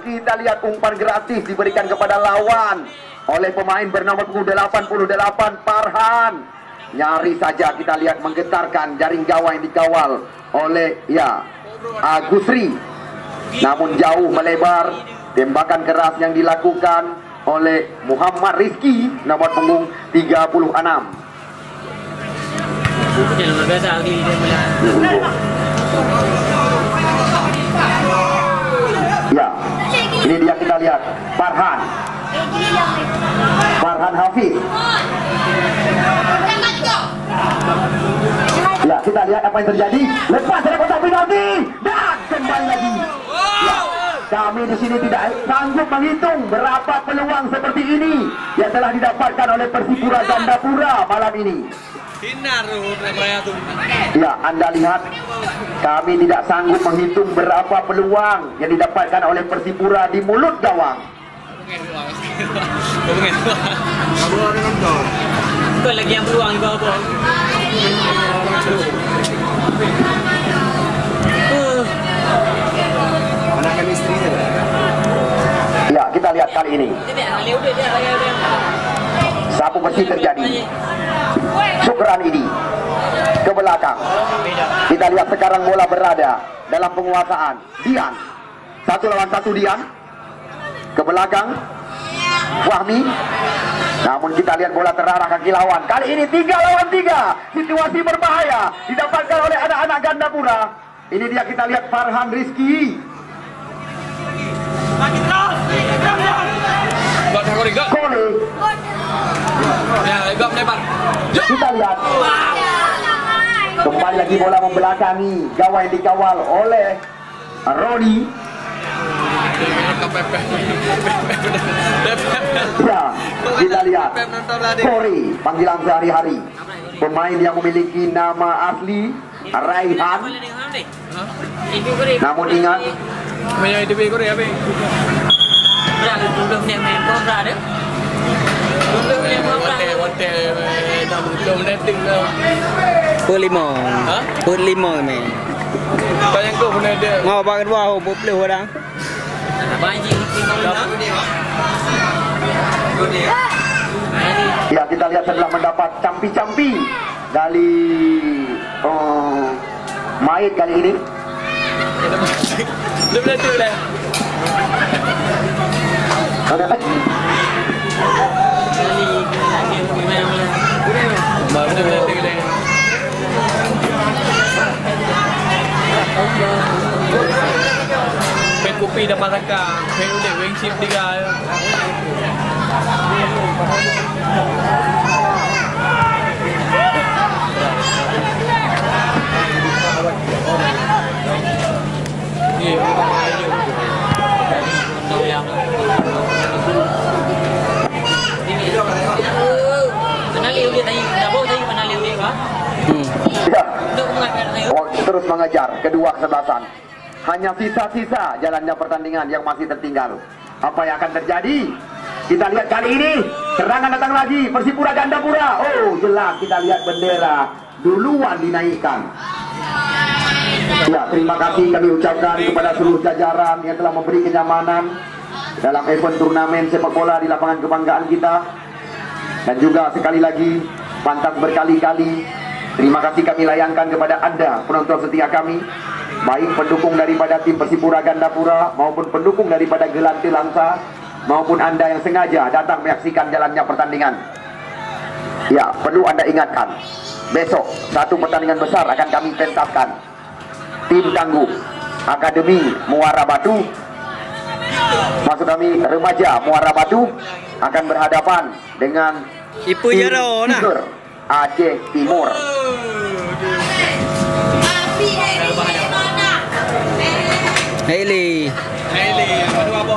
Kita lihat umpan gratis diberikan kepada lawan oleh pemain bernomor 88 Farhan. nyaris saja kita lihat menggetarkan jaring gawang yang dikawal oleh Gusri. Namun jauh melebar. Tembakan keras yang dilakukan oleh Muhammad Rizki, nomor punggung 36. Ya, ini dia kita lihat Farhan Hafiz. Ya, kita lihat apa yang terjadi. Lepas dari kotak penalti dan kembali lagi. Ya, kami di sini tidak sanggup menghitung berapa peluang seperti ini yang telah didapatkan oleh Persipura Gandapura malam ini. Ya, Anda lihat, kami tidak sanggup menghitung berapa peluang yang didapatkan oleh Persipura di mulut gawang. Kau lagi yang peluang kau apa? Ya, kita lihat kali ini. Sapu bersih terjadi. Syukran ini ke belakang. Kita lihat sekarang bola berada dalam penguasaan Dian. 1 lawan 1 Dian. Ke belakang Wahmi. Namun kita lihat bola terarah kaki lawan. Kali ini 3 lawan 3. Situasi berbahaya didapatkan oleh anak-anak Gandapura. Ini dia, kita lihat Farhan Rizki. Kole. Kita lihat kembali lagi bola membelakangi gawang yang dikawal oleh Roni. Ya, kita lihat Kore, panggilan sehari-hari. Pemain yang memiliki nama asli Raihan. Namun ingat, Put limau ni. Mau bagai wow, boleh orang. Ya, kita lihat setelah mendapat campi-campi dari Maid kali ini. Pen kopi dapat rakam, pen udah wing chip 3. Terus mengejar kedua kesebelasan. Hanya sisa-sisa jalannya pertandingan yang masih tertinggal. Apa yang akan terjadi? Kita lihat kali ini serangan datang lagi Persipura Gandapura. Oh, jelas kita lihat bendera duluan dinaikkan. Ya, terima kasih kami ucapkan kepada seluruh jajaran yang telah memberi kenyamanan dalam event turnamen sepak bola di lapangan kebanggaan kita. Dan juga sekali lagi pantas berkali-kali terima kasih kami layankan kepada Anda penonton setia kami, baik pendukung daripada tim Persipura Gandapura maupun pendukung daripada Gelante Langsa, maupun Anda yang sengaja datang menyaksikan jalannya pertandingan. Ya, perlu Anda ingatkan, besok satu pertandingan besar akan kami pentaskan. Tim tangguh Akademi Muara Batu, maksud kami remaja Muara Batu, akan berhadapan dengan Ipu Jaro nah. Tiger Aceh Timur. Hailey, Aduh apa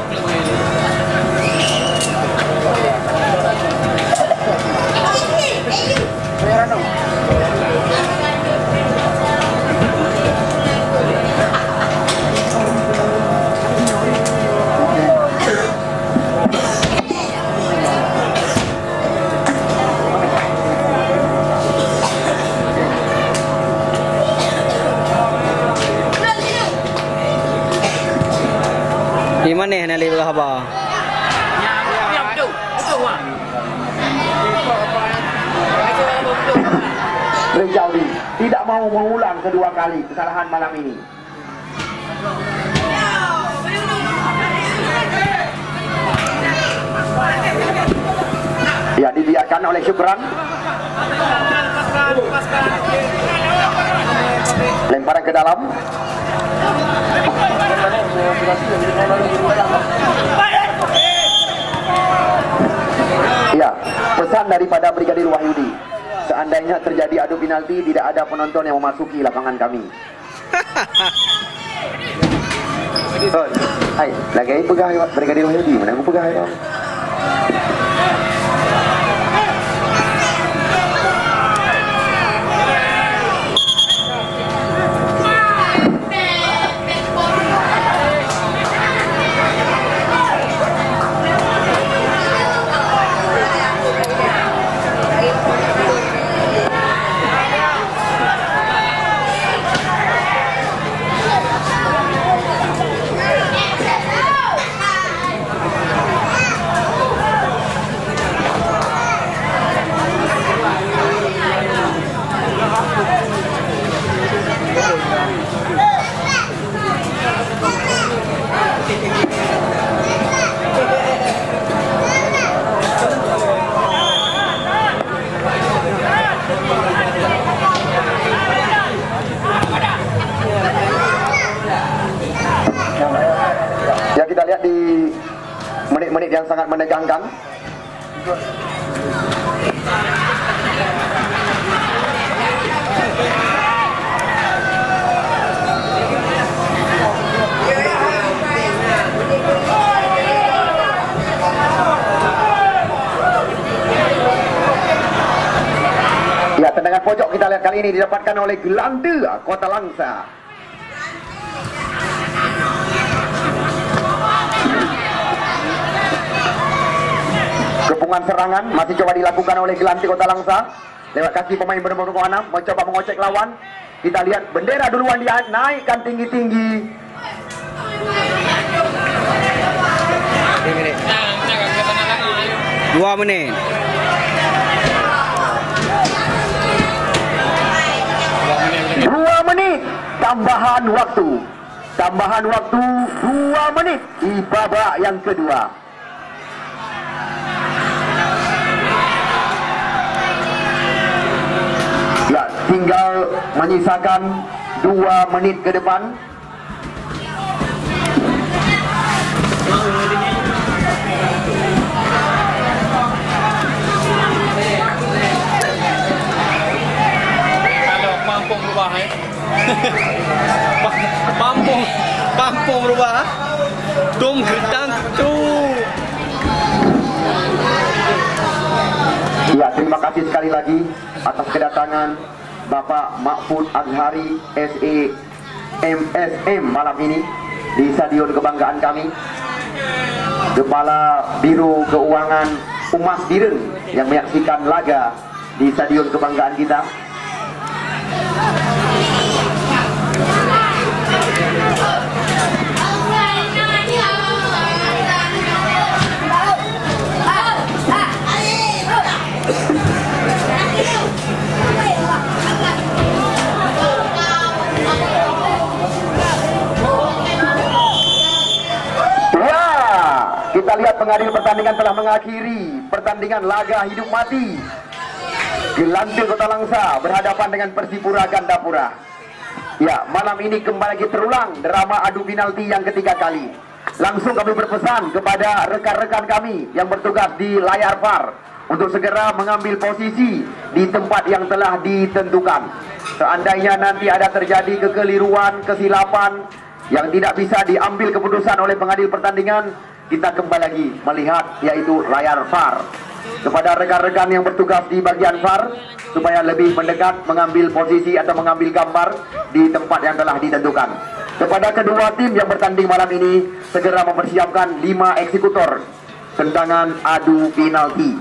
di mana yang nak lihat apa? betul. Rejauli tidak mau mengulang kedua kali kesalahan malam ini. Ya, dibiarkan oleh Syukran. Lemparan ke dalam. Ya, pesan daripada Brigadir Wahyudi. Seandainya terjadi adu penalti, tidak ada penonton yang memasuki lapangan kami. Hai, lagi pegah Brigadir Wahyudi, mana aku pegah ya? Ya, kita lihat di menit-menit yang sangat menegangkan. Ya, tendangan pojok kita lihat kali ini didapatkan oleh Gelanda Kota Langsa. Kepungan serangan masih coba dilakukan oleh Gelanti Kota Langsa lewat kaki pemain bernomor 6 mencoba mengocek lawan. Kita lihat bendera duluan dia naikkan tinggi-tinggi. 2 menit. 2 menit tambahan waktu. Tambahan waktu 2 menit di babak yang kedua. Ya, tinggal menyisakan 2 menit ke depan. Kalau mampu berubah, mampu berubah. Tum gedang tu. Ya, terima kasih sekali lagi atas kedatangan Bapak Mahfud Azhari SEMSM malam ini di Stadion Kebanggaan kami. Kepala Biro Keuangan Umas Biren yang menyaksikan laga di Stadion Kebanggaan kita. Kita lihat pengadil pertandingan telah mengakhiri pertandingan laga hidup mati. Gelanda Kota Langsa berhadapan dengan Persipura Gandapura. Ya, malam ini kembali lagi terulang drama adu penalti yang ketiga kali. Langsung kami berpesan kepada rekan-rekan kami yang bertugas di layar VAR untuk segera mengambil posisi di tempat yang telah ditentukan. Seandainya nanti ada terjadi kekeliruan, kesilapan yang tidak bisa diambil keputusan oleh pengadil pertandingan, kita kembali lagi melihat yaitu layar VAR. Kepada rekan-rekan yang bertugas di bagian VAR supaya lebih mendekat mengambil posisi atau mengambil gambar di tempat yang telah ditentukan. Kepada kedua tim yang bertanding malam ini, segera mempersiapkan 5 eksekutor tendangan adu penalti.